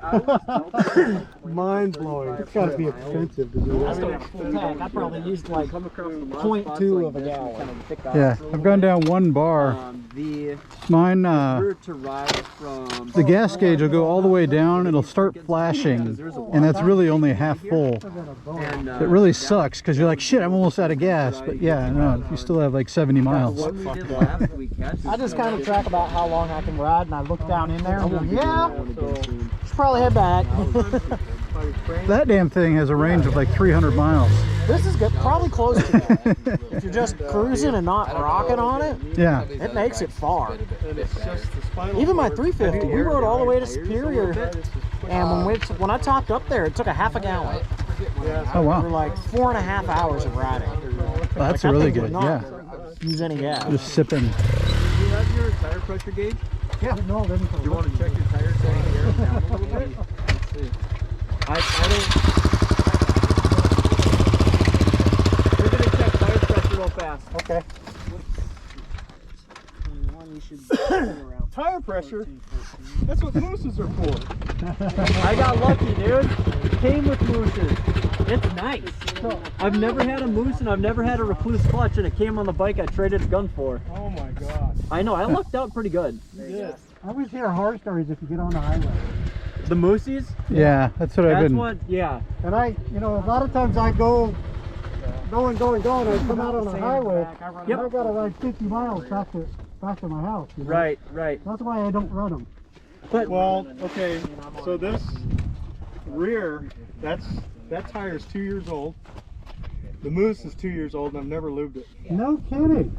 always tell Mind blowing. It's got to be expensive to do I that. mean, full tank. I probably used like come across the 0.2 of a gallon. Yeah, I've gone down one bar. The Mine, we're to ride from the gas gauge will go all the way down. It'll start flashing, and that's really only half full. and It really sucks because you're like, shit, I'm almost out of gas. But yeah, no, you still have like 70 miles. what we did last week. I just kind of track about how long I can ride, and I look down in there and go, yeah, should probably head back. That damn thing has a range of like 300 miles. This is good, probably close to that. If you're just cruising and not rocking on it, Yeah. it makes it far. And it's just the spinal Even my cord. 350, we rode all the way to Superior, and when I topped up there, it took a half a gallon Oh for wow, like 4.5 hours of riding. well, that's That really thing good. would not Yeah, use any gas. just sipping. Do you have your tire pressure gauge? Yeah, no, Do you want to check your tires so you can air them down a little bit? Let's see. I don't. We're gonna check tire pressure real fast. Okay. Tire pressure? That's what mooses are for. I got lucky, dude. Came with mooses. It's nice. I've never had a moose and I've never had a recluse clutch, and it came on the bike I traded a gun for. Oh my god. I know, I lucked out pretty good. Yeah. I always hear horror stories if you get on the highway. The moosies? Yeah, that's what I've That's been. what, yeah. And a lot of times I go, going, I come out on the highway, Yep. and I gotta ride 50 miles back to my house. You know? Right, right. That's why I don't run them. Well, okay, so this rear, that tire's 2 years old. The Moose is 2 years old and I've never lubed it. No kidding.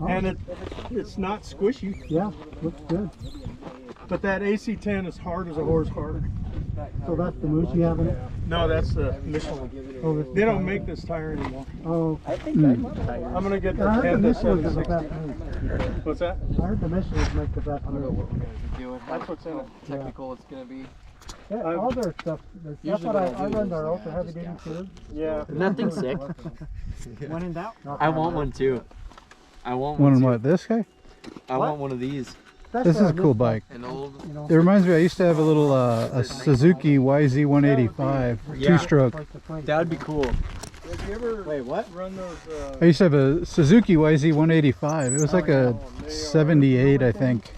And it's not squishy, Yeah, looks good. but that AC10 is hard as a horse cart. So that's the Moose you have in it? No, that's the Michelin. Oh, this, They don't make this tire anymore. oh, I'm gonna get the I heard the 10 to Michelin is the 760. best Moose. What's that? I heard the Michelin make the best Moose. That's what's in it. Technical it's gonna be. Yeah, all their stuff, the stuff that I run their ultra heavy duty too. Yeah. Nothing sick. When in doubt. I want one too. I want One one too. what? This guy? I want one of these. This is a cool bike. An old. It reminds me. I used to have a little a Suzuki YZ185 Yeah. two-stroke. That would be cool. Have you ever Wait, what? run those? I used to have a Suzuki YZ185. It was like a 78, I think.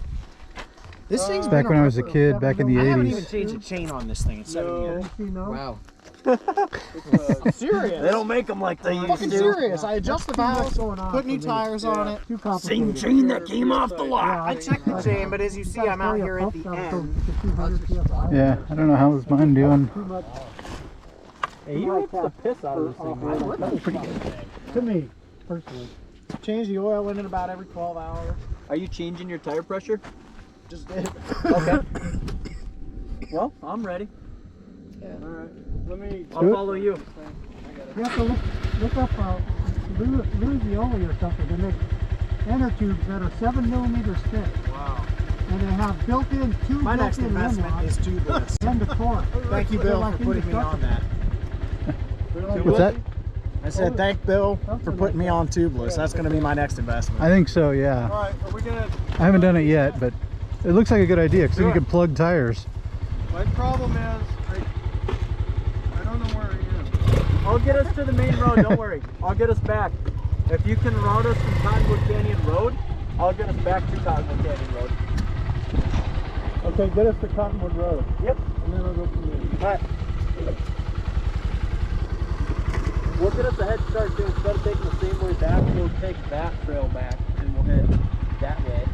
This thing's Back been when I around. was a kid, back in the I haven't even 80s. changed a chain on this thing in 7 years. You know? Wow. I'm serious. They don't make them like they I'm used fucking to. serious. I adjust the valves, going on put new for me. tires on it. Too complicated. chain that came off the lot. I checked the chain, but as you see, I'm out here at the end. Yeah, I don't know how's mine doing. Too much Hey, you ripped the piss out of this thing, man. That's pretty good. to me, personally. Change the oil in it about every 12 hours. Are you changing your tire pressure? Just did. Okay. Well, I'm ready. Alright, let me. I'll follow you. You have to look up Luzioli or something. They make inner tubes that are 7 millimeters thick. Wow. And they have built-in two My next built-in investment in-lines is tubeless. and the torque. Thank you, Bill, for putting me on that. What's that? I said thank Bill for putting me on tubeless. That's going to be my next investment. I think so, yeah. Alright, are we gonna. I haven't done it yet, but it looks like a good idea because then you can plug tires. My problem is, I don't know where I am. I'll get us to the main road, don't worry. I'll get us back. If you can route us from Cottonwood Canyon Road, I'll get us back to Cottonwood Canyon Road. Okay, get us to Cottonwood Road. Yep. And then I'll go from there. Alright. We'll get us a head start too. Instead of taking the same way back, we'll take that trail back and we'll head that way.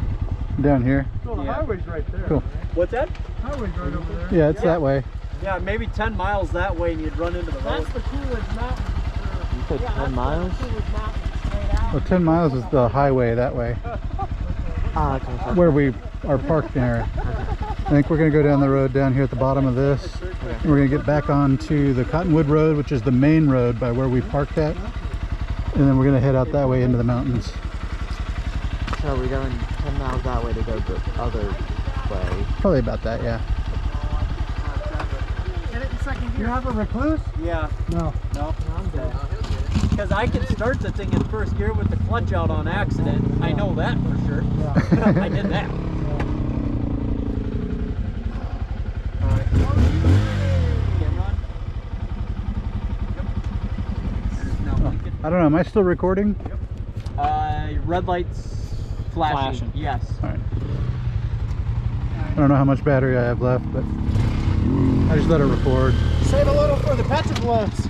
Down here. So the Yeah. highway's right there. Cool. Right? What's that? Highway's right over there. Yeah, it's that way. Yeah, maybe 10 miles that way and you'd run into the road. That's the Coolidge Mountain. You said 10 miles? Coolidge Mountain straight out. Well, 10 miles is the highway that way, Ah, okay. where we are parked there. I think we're going to go down the road down here at the bottom of this. We're gonna get back onto the Cottonwood Road, which is the main road by where we parked at. And then we're gonna head out that way into the mountains. So we're going 10 miles that way to go the other way. Probably about that, yeah. You have a recluse? Yeah. No. No, I'm dead. Because I could start the thing in first gear with the clutch out on accident. I know that for sure. I did that. Alright. Camera on? Yep. Now blinking. I don't know, am I still recording? Red lights flashing. Yes. Alright. I don't know how much battery I have left, but I just let it record. Save a little for the petroglyphs.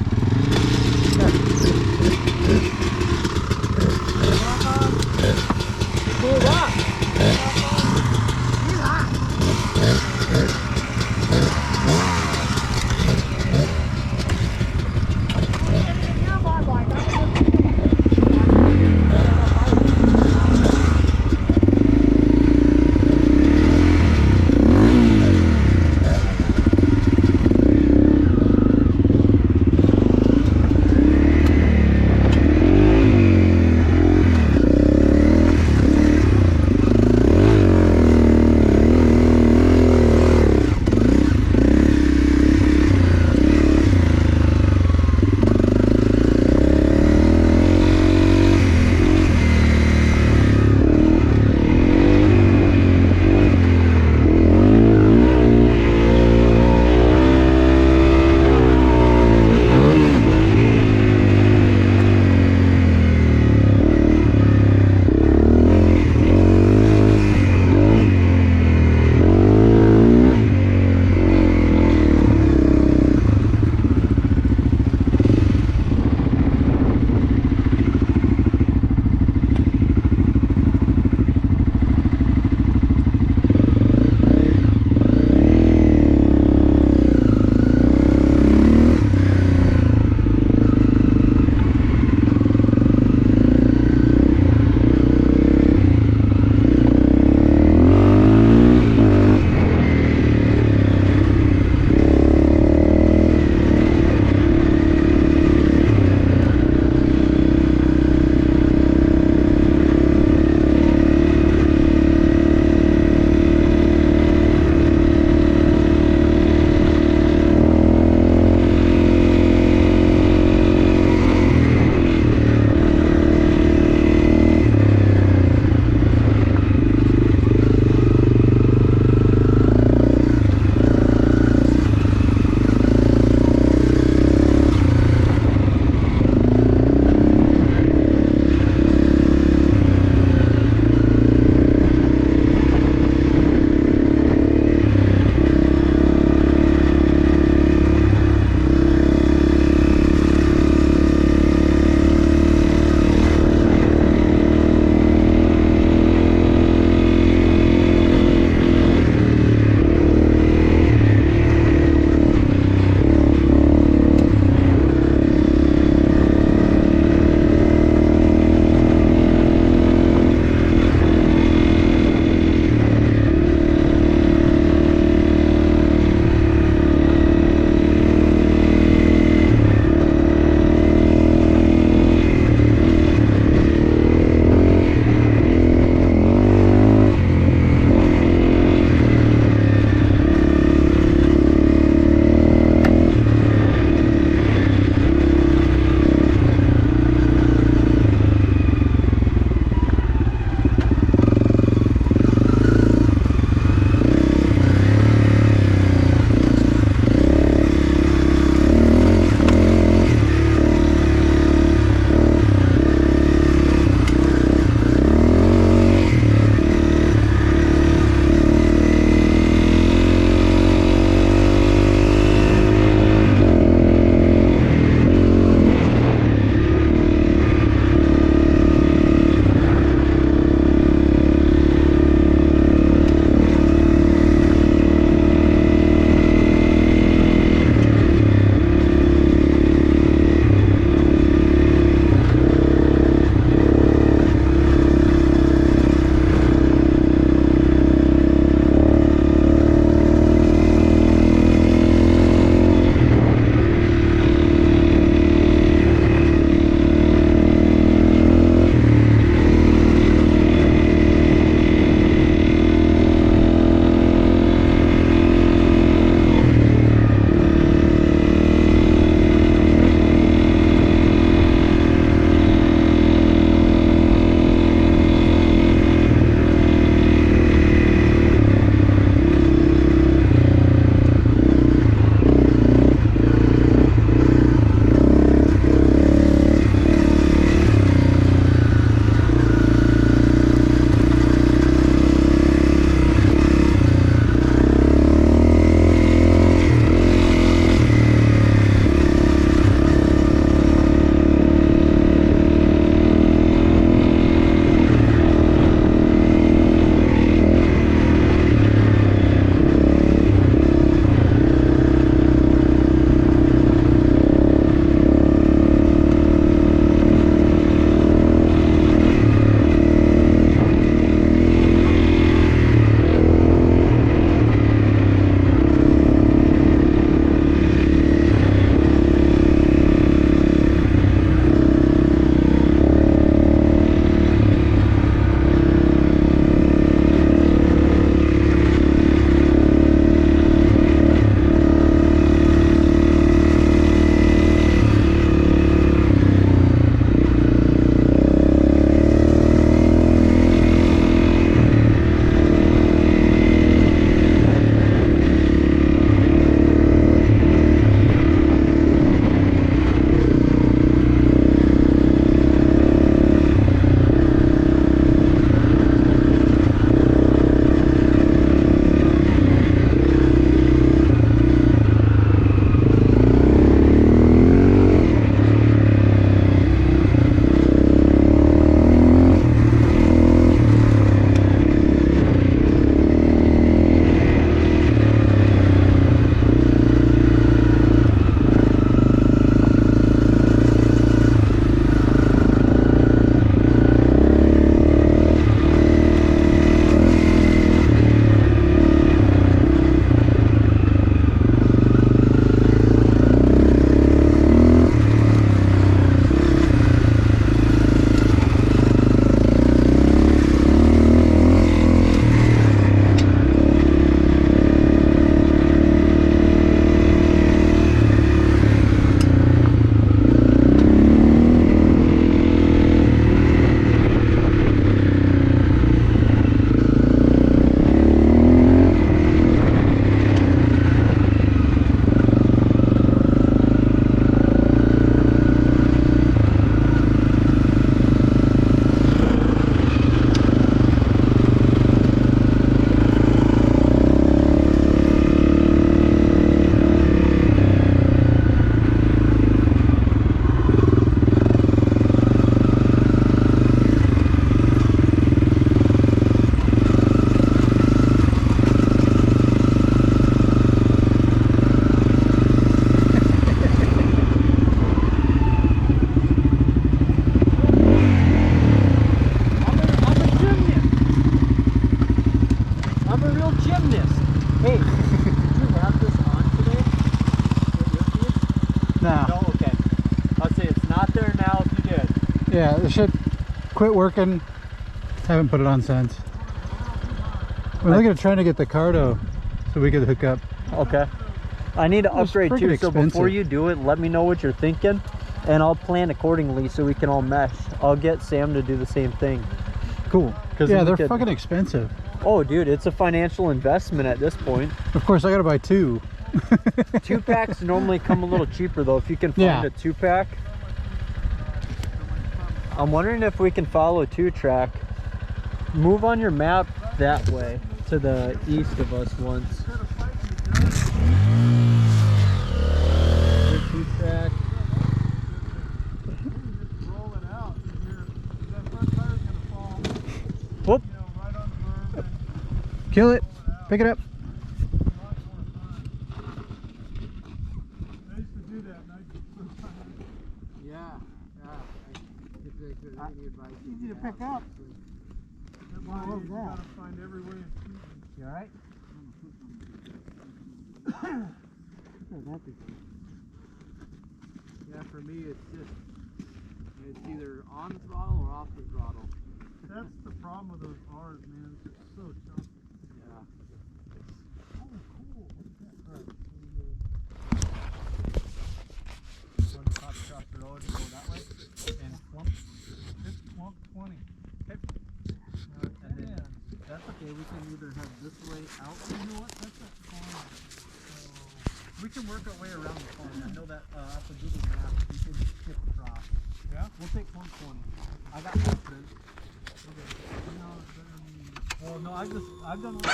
Cool rock. Yeah, the shit quit working. Haven't put it on since. We're looking at trying to get the Cardo so we could hook up. Okay. I need to It was upgrade too, freaking so before expensive. you do it, let me know what you're thinking, and I'll plan accordingly so we can all mesh. I'll get Sam to do the same thing. Cool. 'Cause Yeah, we they're could- fucking expensive. Oh, dude, it's a financial investment at this point. Of course, I gotta buy 2. 2-packs normally come a little cheaper though, if you can find Yeah. a 2-pack. I'm wondering if we can follow 2-track. Move on your map that way, to the east of us once. 2-track. Whoop. Kill it. Pick it up. Easy to pick up. You alright? Yeah, for me it's either on throttle or off the throttle. That's the problem with those R's, man. It's so tough. Yeah. It's Clump 20. And then that's okay, we can either have this way out. You know what? That's a farm. We can work our way around the farm. I know that off the Google map we can skip across. Yeah? We'll take 120. I got confidence. Well, no, I've done a lot.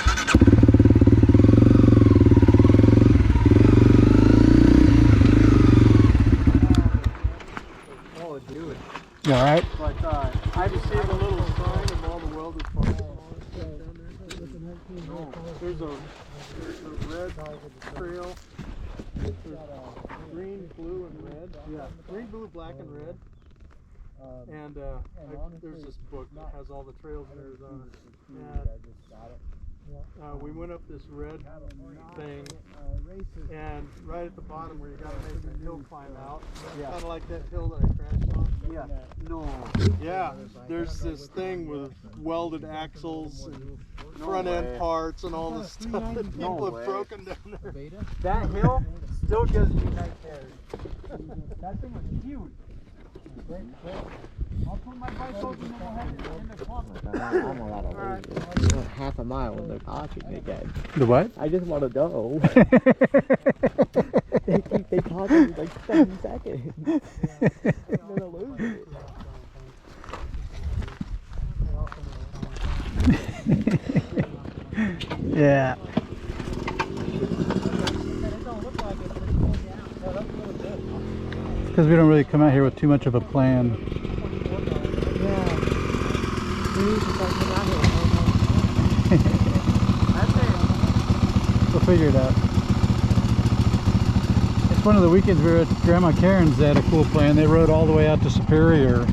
Oh, dude. You alright? But I just see the little sign of all the welded parts. No, there's a red trail. There's green, blue, and red. Yeah, green, blue, black, and red. And there's this book that has all the trails in Arizona. And we went up this red thing, and right at the bottom where you gotta make a hill climb out, kind of like that hill that I crashed on. Yeah. No. Yeah, there's this thing with welded axles and front end parts and all this stuff that people have broken down there. That hill still gives me nightmares. That thing was huge. I'll put my bike over and then we'll head in the club. I'm a lot of losers. Half a mile when they're talking again. The what? I just want to know. they talk every like 7 seconds. I'm gonna lose it. Yeah. Because we don't really come out here with too much of a plan. We'll figure it out. It's one of the weekends we were at Grandma Karen's. They had a cool plan. They rode all the way out to Superior.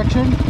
traction.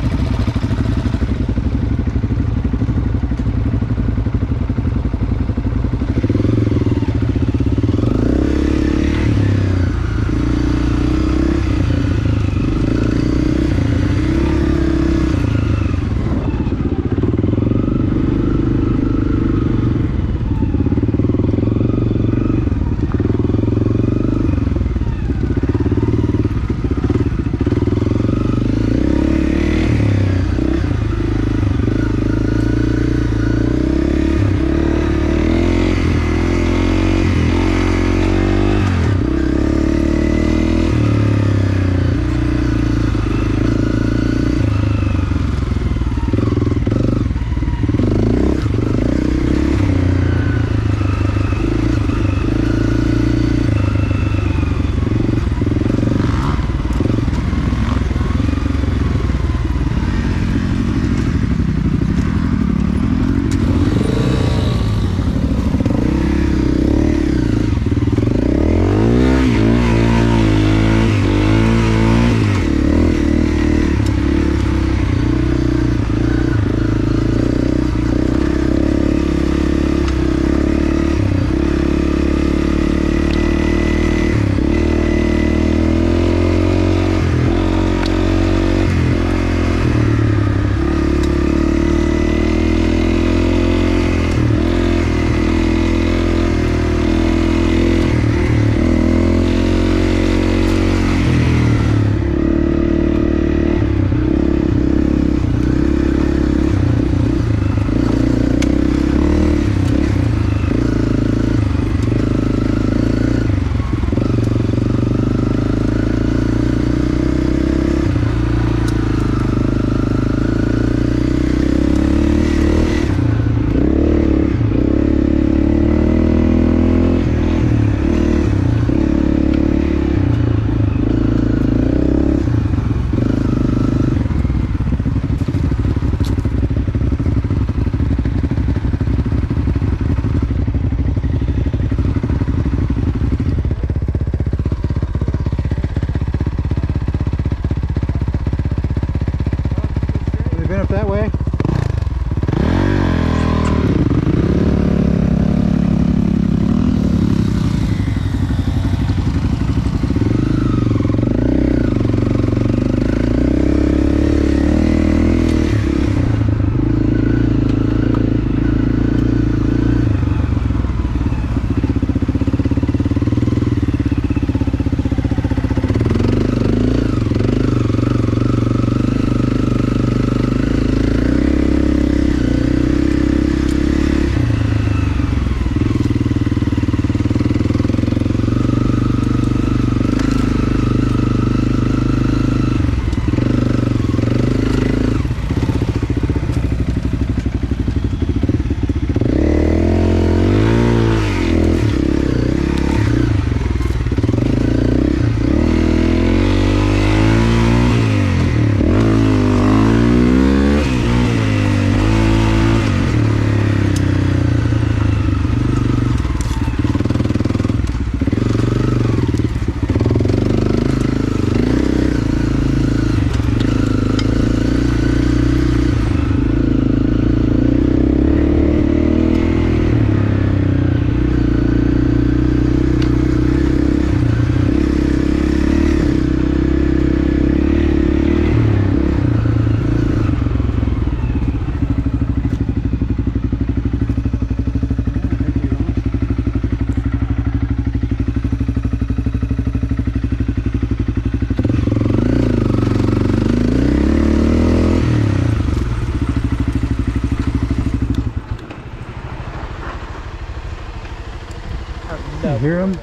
You hear them?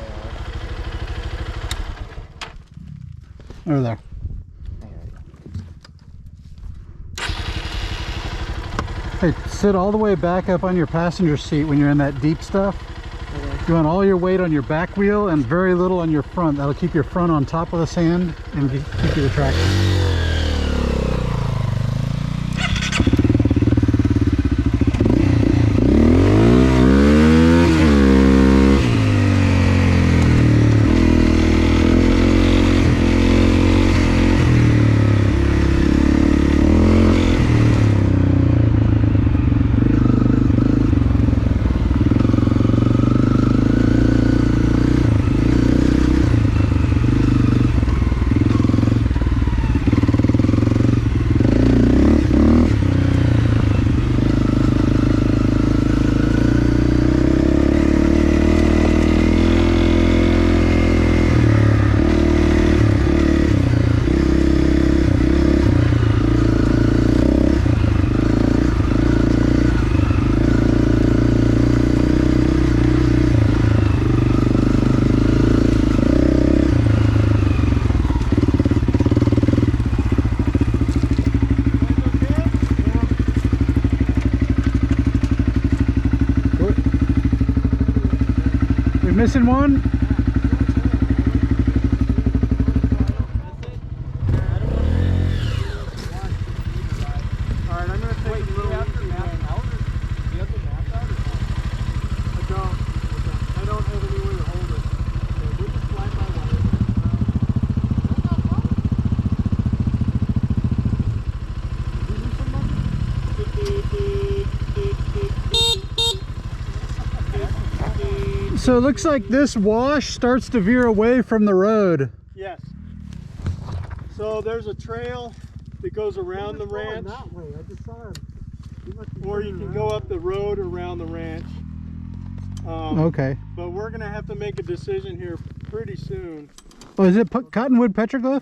Over there. Hey, sit all the way back up on your passenger seat when you're in that deep stuff. You want all your weight on your back wheel and very little on your front. That'll keep your front on top of the sand and keep you the traction. in one? Alright, I'm gonna take a little easy map out. Do you have the map out or not? I don't have anywhere to hold it. Okay, we'll just slide my wire. So it looks like this wash starts to veer away from the road. Yes. So there's a trail that goes around the ranch, That way, I just saw him. He must be or you turning can go around. up the road around the ranch. Okay. But we're gonna have to make a decision here pretty soon. Oh, is it Cottonwood Petroglyph?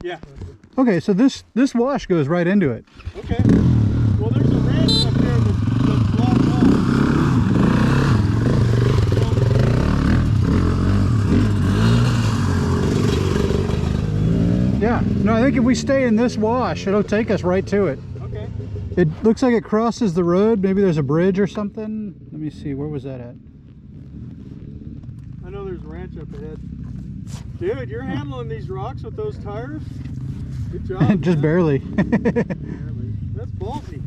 Yeah. Okay, so this wash goes right into it. Okay. Well, there's a ranch up there that's blocked off. Yeah. No, I think if we stay in this wash, it'll take us right to it. Okay. It looks like it crosses the road. Maybe there's a bridge or something. Let me see. Where was that at? I know there's a ranch up ahead. Dude, you're handling these rocks with those tires? Good job. Just man. barely. That's ballsy.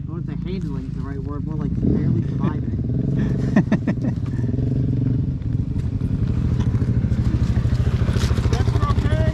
I wouldn't say handling is the right word, more like barely surviving. That's okay.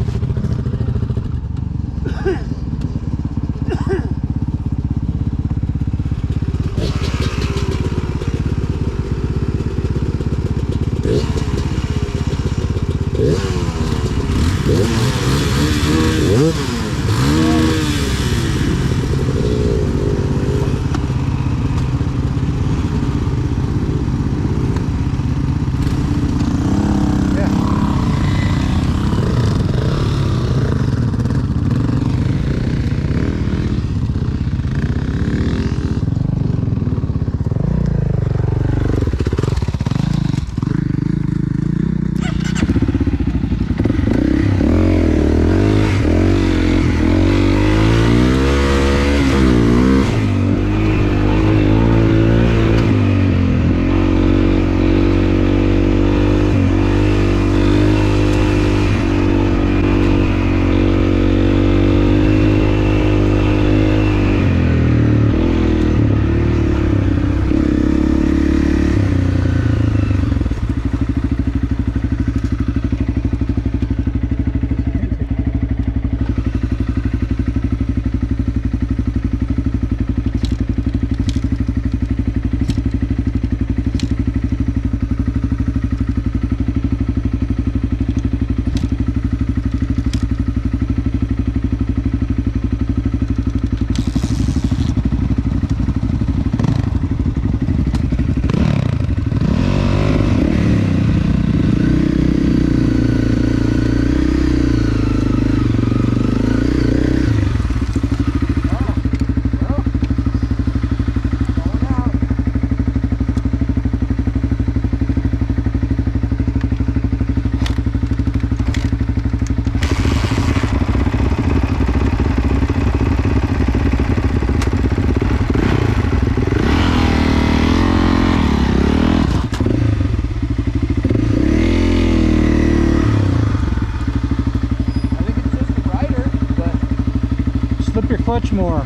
Slip your clutch more.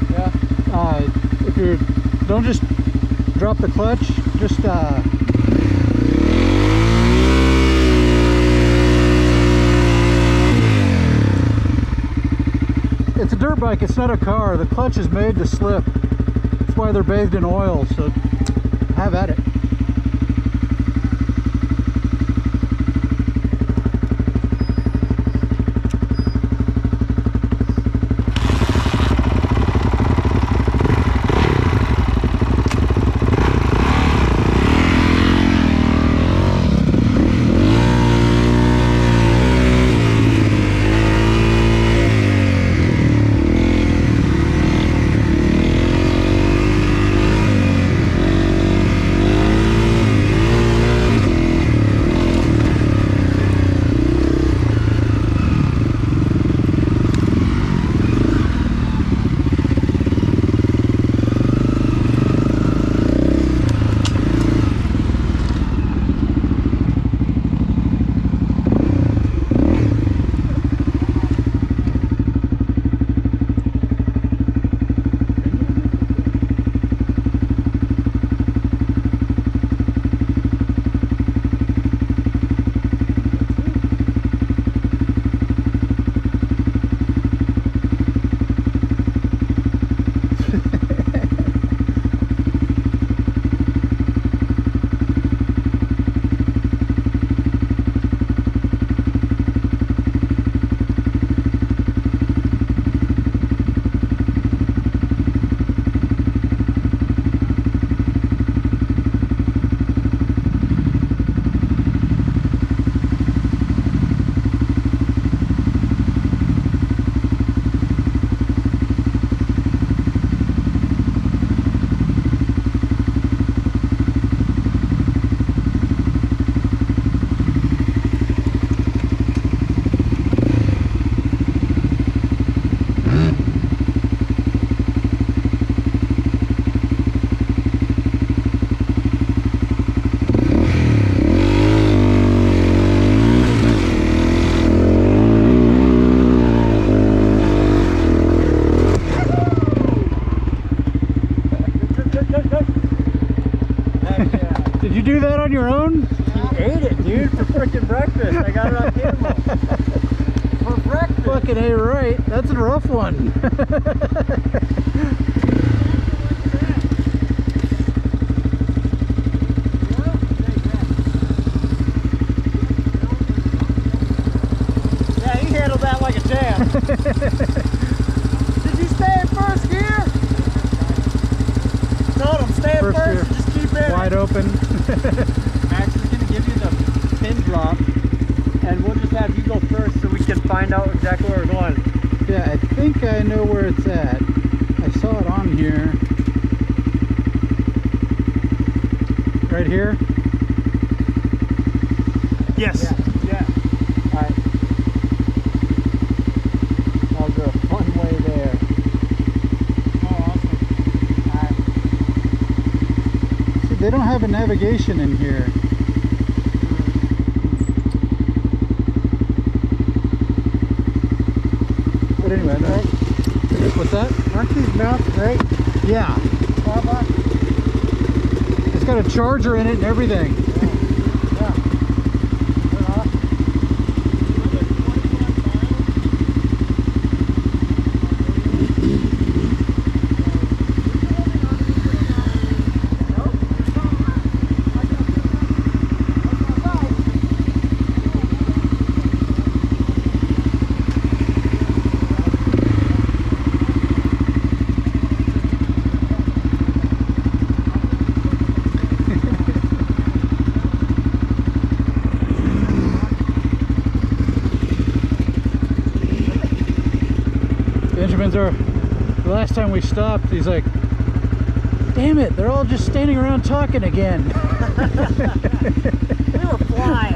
Yeah. If you're, don't just drop the clutch, just it's a dirt bike, it's not a car. The clutch is made to slip. That's why they're bathed in oil, so have at it. on your own? He ate it, dude, for freaking breakfast. I got it on camera. For breakfast. Fucking A right. That's a rough one. Yeah, he handled that like a champ. Did you stay in first gear? Told him, stay in First first gear. and just keep in. Wide open. Max is gonna give you the pin drop, and we'll just have you go first so we can find out exactly where we're going. Yeah, I think I know where it's at. I saw it on here. Right here? Yes. Yeah. Alright. That was a fun way there. Oh, awesome. Alright. See, they don't have a navigation in here. But anyway, no. What's that? Aren't these mounts great? Yeah. It's got a charger in it and everything. Yeah. They're awesome. Benjamin's the last time we stopped, he's like, damn it, they're all just standing around talking again. We were flying.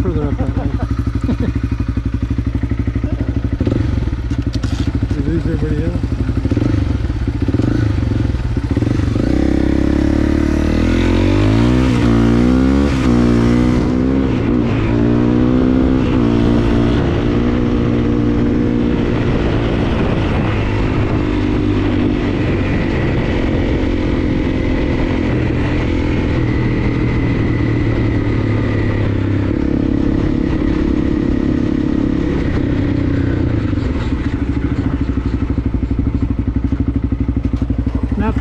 Further up that way. You lose everybody else.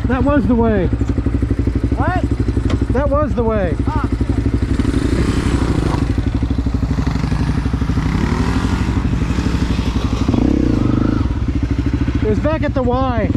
That was the way. What? That was the way. Ah. It was back at the Y.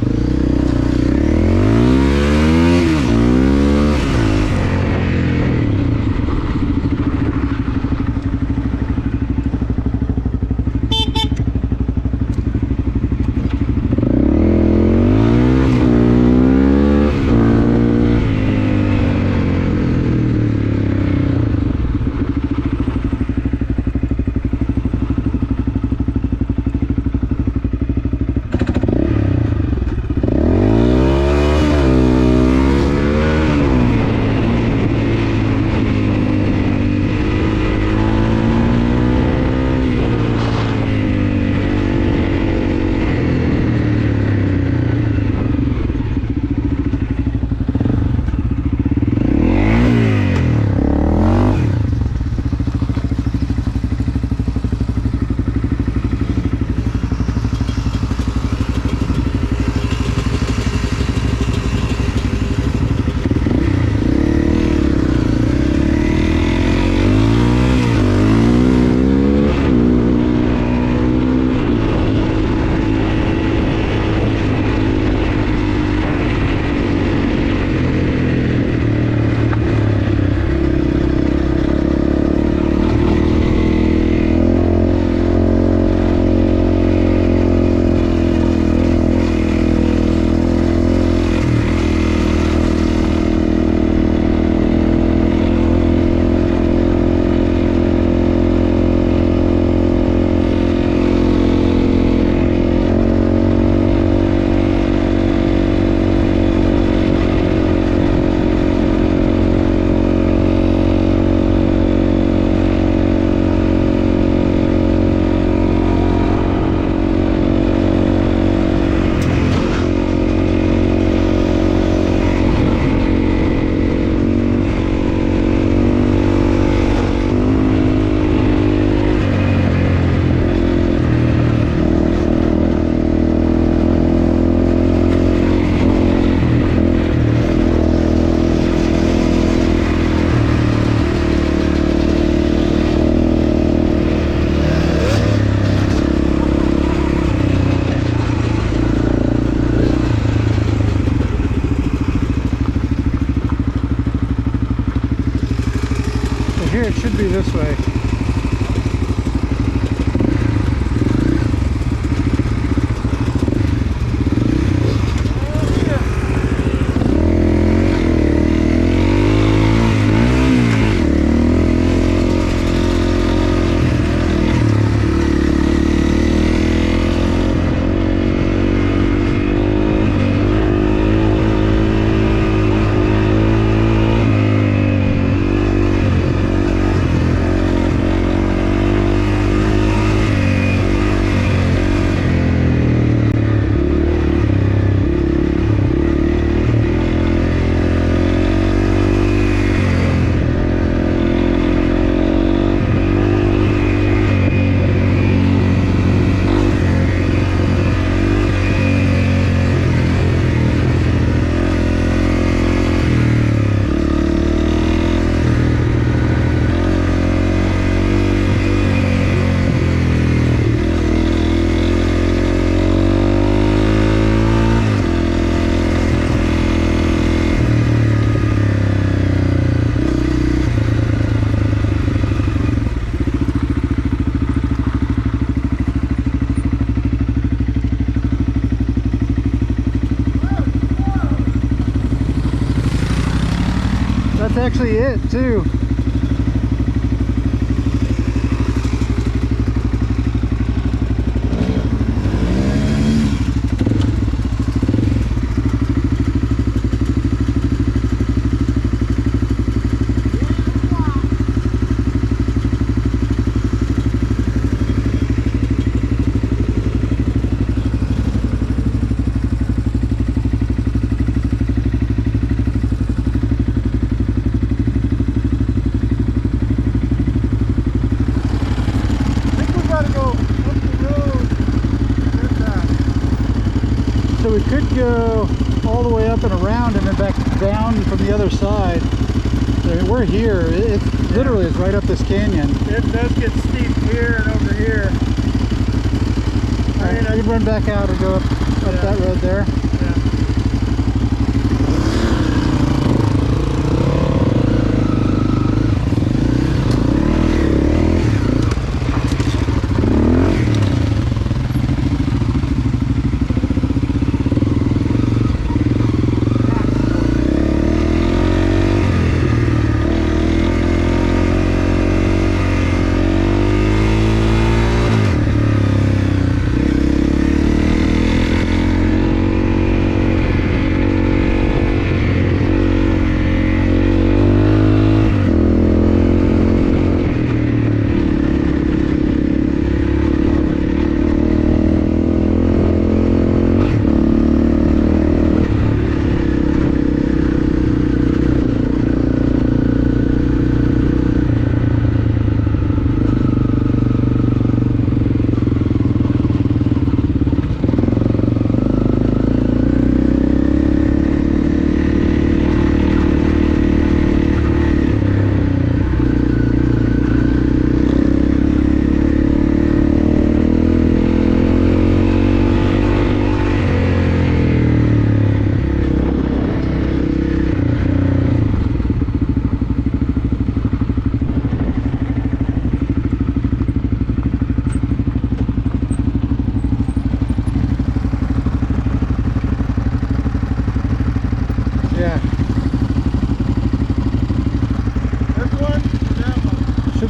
here it should be this way. That's actually it too. So we could go all the way up and around and then back down from the other side. I mean, we're here. It's literally it's right up this canyon. It does get steep here and over here. I mean, I could run back out and go up that road there. Yeah.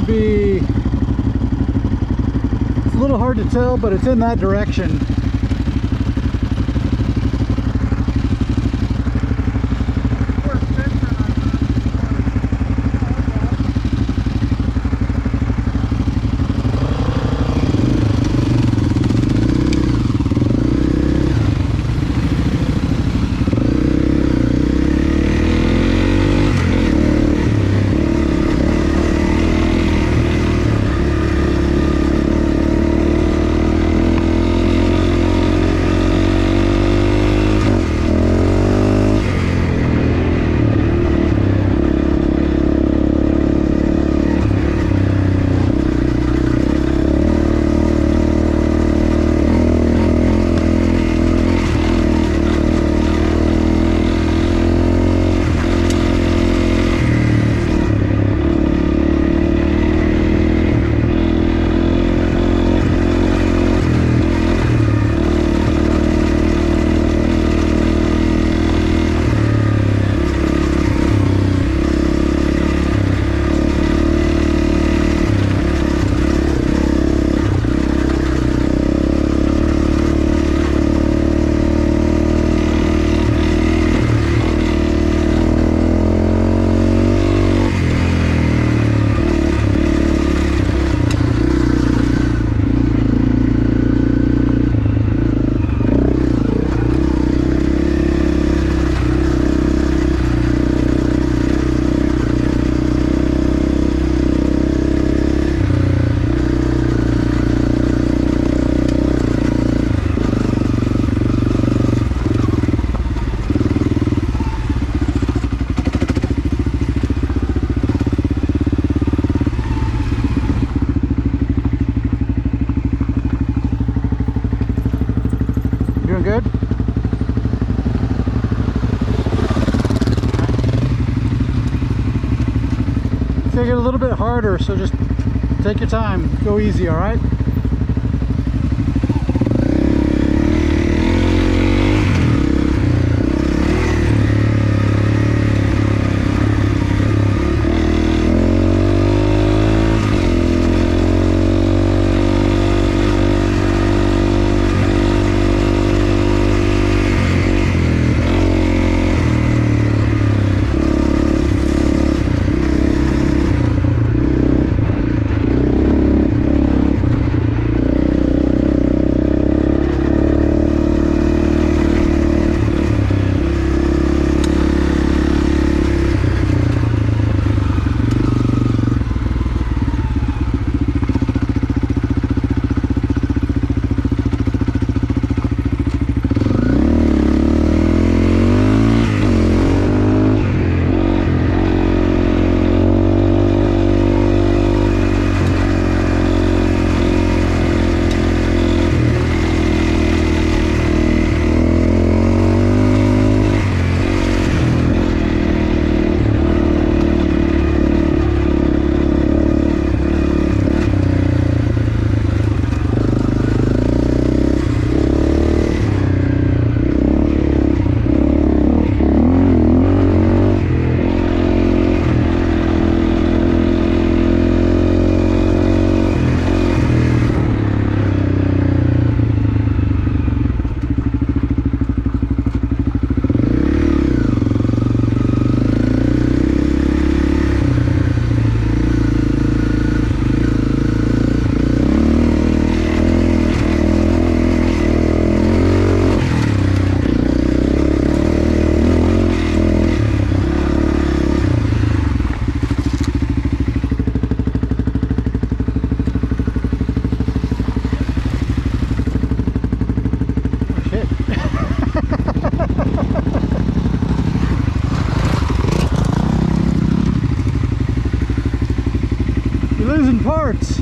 Be it's a little hard to tell, but it's in that direction. get a little bit harder, so just take your time. Go easy, all right? Losing parts.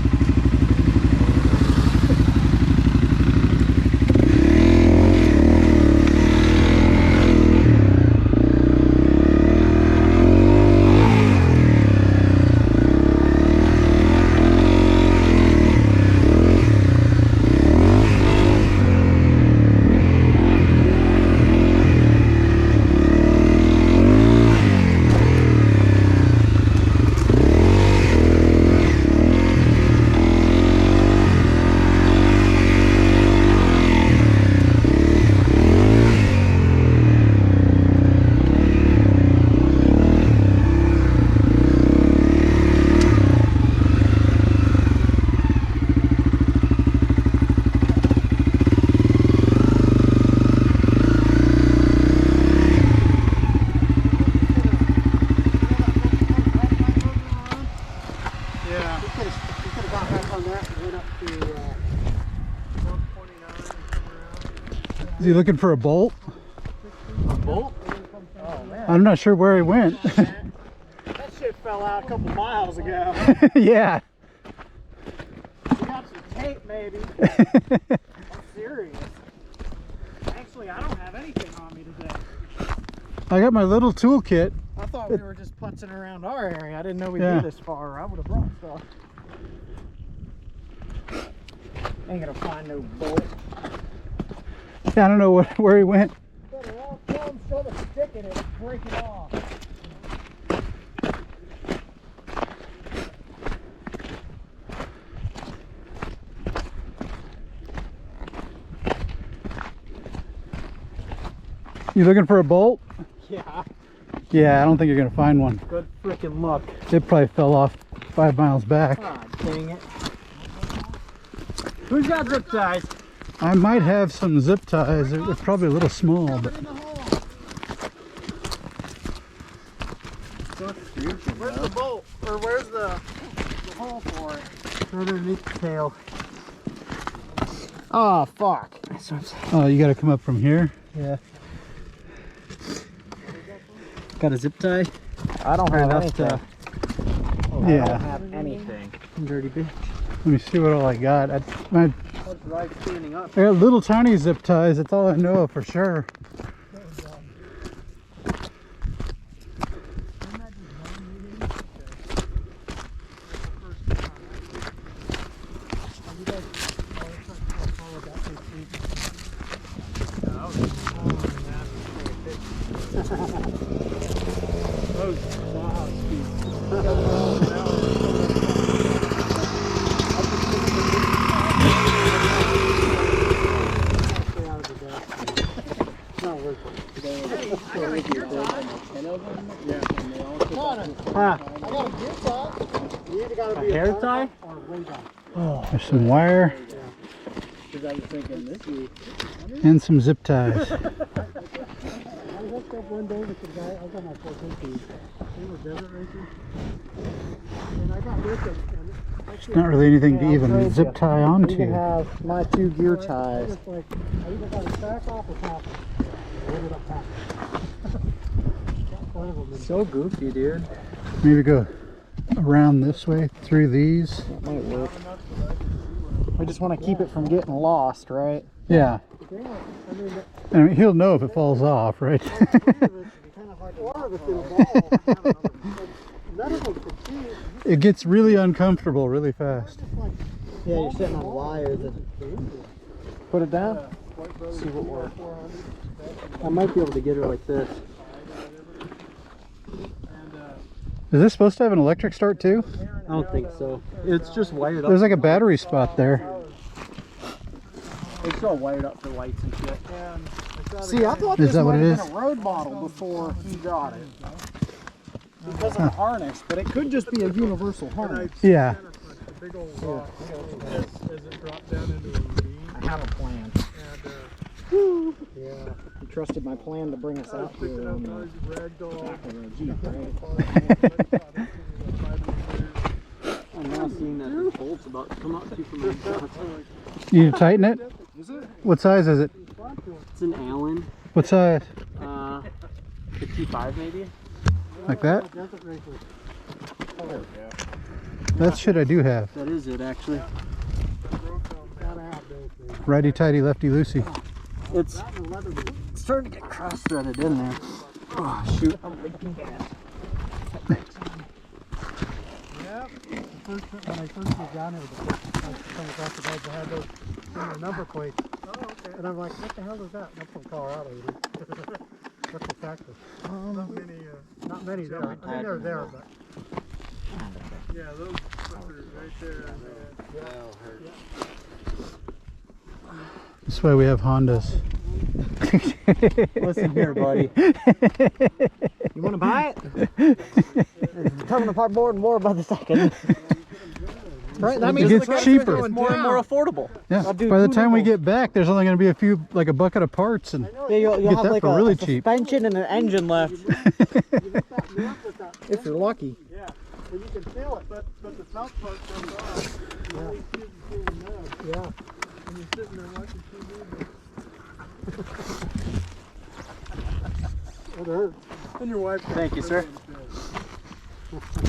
Is he looking for a bolt? A bolt? Oh man. I'm not sure where he went. That shit fell out a couple miles ago. Yeah. We got some tape maybe. I'm serious. Actually, I don't have anything on me today. I got my little toolkit. I thought we were just putzing around our area. I didn't know we'd Yeah. be this far. I would have brought stuff. Ain't gonna find no bolt. I don't know where he went. Better all come shove a stick in it and break it off. You looking for a bolt? Yeah, Yeah, I don't think you're gonna find one. good freaking luck. It probably fell off 5 miles back. Ah, dang it. Who's got zip ties? I might have some zip ties. They're probably a little small, but Where's the bolt? Or where's the hole for it? right underneath the tail. Oh, fuck. That's what I'm saying. Oh, you gotta come up from here. Yeah. Got a zip tie? I don't have Enough anything. to- I don't Yeah. have anything. Dirty bitch. Let me see what all I got. I got Right standing up. little tiny zip ties. That's all I know of for sure. A hair tie? There's some wire and some zip ties. There's not really anything to even zip tie You can onto. have my 2 gear ties. So goofy, dude. Maybe go around this way through these. Might work. We just want to keep it from getting lost, right? Yeah. I mean, he'll know if it falls off, right? It gets really uncomfortable really fast. Yeah, you're sitting on wires. Put it down. See what works. I might be able to get her like this. Is this supposed to have an electric start too? I don't think so. It's just wired up. There's like a battery spot there. It's all wired up for lights and shit. See, I thought Is this that what might it have is? been a road model before he got it. Because of the harness, but it could just be a universal harness. Yeah. The big old rock as it dropped down into a ravine. I have a plan. And Yeah. He trusted my plan to bring us out here picking on up the those ragdoll. back of the Jeep, right? I'm now seeing that the bolt's about to come out too from my shot. You need to tighten it? What size is it? It's an Allen. What size? 55 maybe? Like that? That shit I do have. That is it actually. Righty tighty, lefty loosey. It's starting to get cross-threaded in there. Oh shoot. When I first was down there, come across the guys that had those number plates. Oh, okay. And I'm like, what the hell is that? I'm from Colorado. What's the factor? Not many there. I think they're there, but. Yeah, those fuckers right there. That'll hurt. This way we have Hondas. Listen here, buddy. You want to buy it? It's coming apart more and more by the second. Right? That means It the gets prices are cheaper. going More and more down. affordable. Yeah. I'll do By the two time we nickels. get back, there's only going to be a few, like a bucket of parts, and Yeah, you'll Get have that like for a, really a cheap. suspension and an engine left. If you're lucky. Yeah, and you can feel it, but the south part comes off. You always feel the nub. Yeah. And you're sitting there watching TV. It hurts. And your wife. Thank you, sir.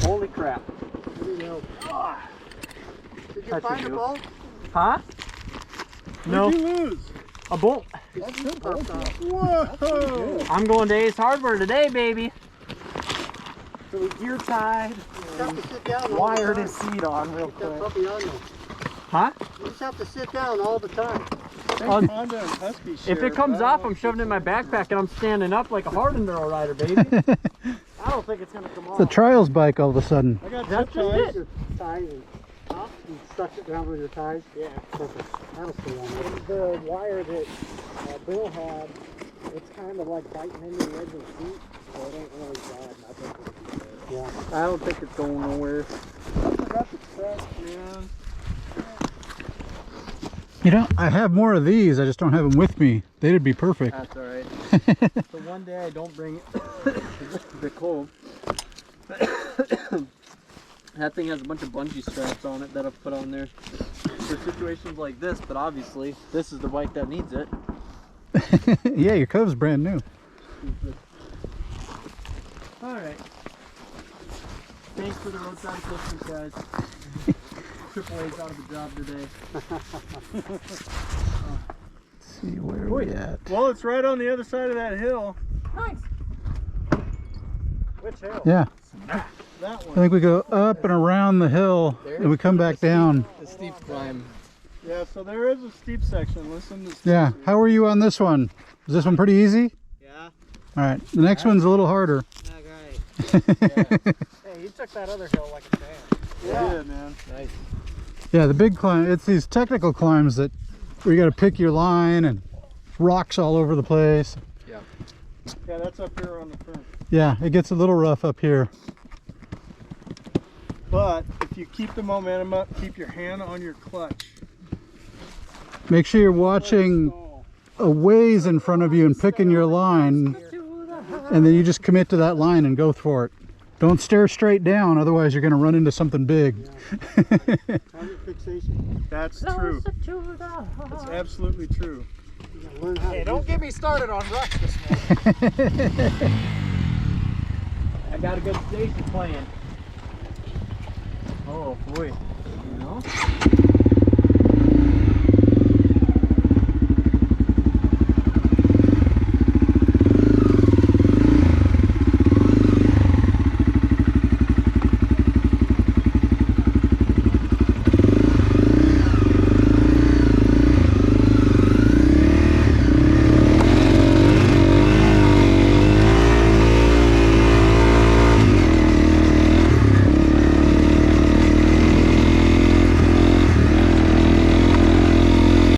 Holy crap. Did you Touch find it, a you. bolt? Huh? No. What'd you lose? A bolt. That's good popped off. Whoa! I'm going to Ace Hardware today, baby. So we gear tied, You have to sit down. wired his seat on real That quick. puppy on you. Huh? You just have to sit down all the time. Um, Honda and Husky If share, it comes but I off, don't I'm shoving it in my backpack and I'm standing up like a hard enduro rider, baby. I don't think it's going to come off. it's a trials bike all of a sudden. I got That's zip just ties. it. Ties and you stuck it down with your ties. Yeah. Perfect. That'll stay on there. The wire that Bill had, it's kind of like biting into the edge of the seat, so it ain't really bad. I think it'll be good. Yeah. I don't think it's going nowhere. I forgot the press, man. You know, I have more of these, I just don't have them with me. They'd be perfect. That's alright. So one day I don't bring the cove. That thing has a bunch of bungee straps on it that I've put on there for situations like this, but obviously this is the bike that needs it. Yeah, your Cove's brand new. Alright. Thanks for the roadside assistance, guys. AAA's out of the job today. Let's see where we at. Well, it's right on the other side of that hill. Nice. Which hill? Yeah, That I one. think we go up and around the hill and we come back down. The steep climb. Yeah, so there is a steep section. Listen to Yeah, how are you on this one? Is this one pretty easy? Yeah. All right, the next one's a little harder. Hey, you took that other hill like a champ. Yeah, man. Nice. Yeah, the big climb, it's these technical climbs that where you got to pick your line and rocks all over the place. Yeah, that's up here on the front. Yeah, it gets a little rough up here. But if you keep the momentum up, keep your hand on your clutch. Make sure you're watching a ways in front of you and picking your line, and then you just commit to that line and go for it. Don't stare straight down, otherwise you're going to run into something big. Target fixation. That's true. That's absolutely true. Hey, don't get me started on rush this morning. I got a good station plan. Oh boy. You know?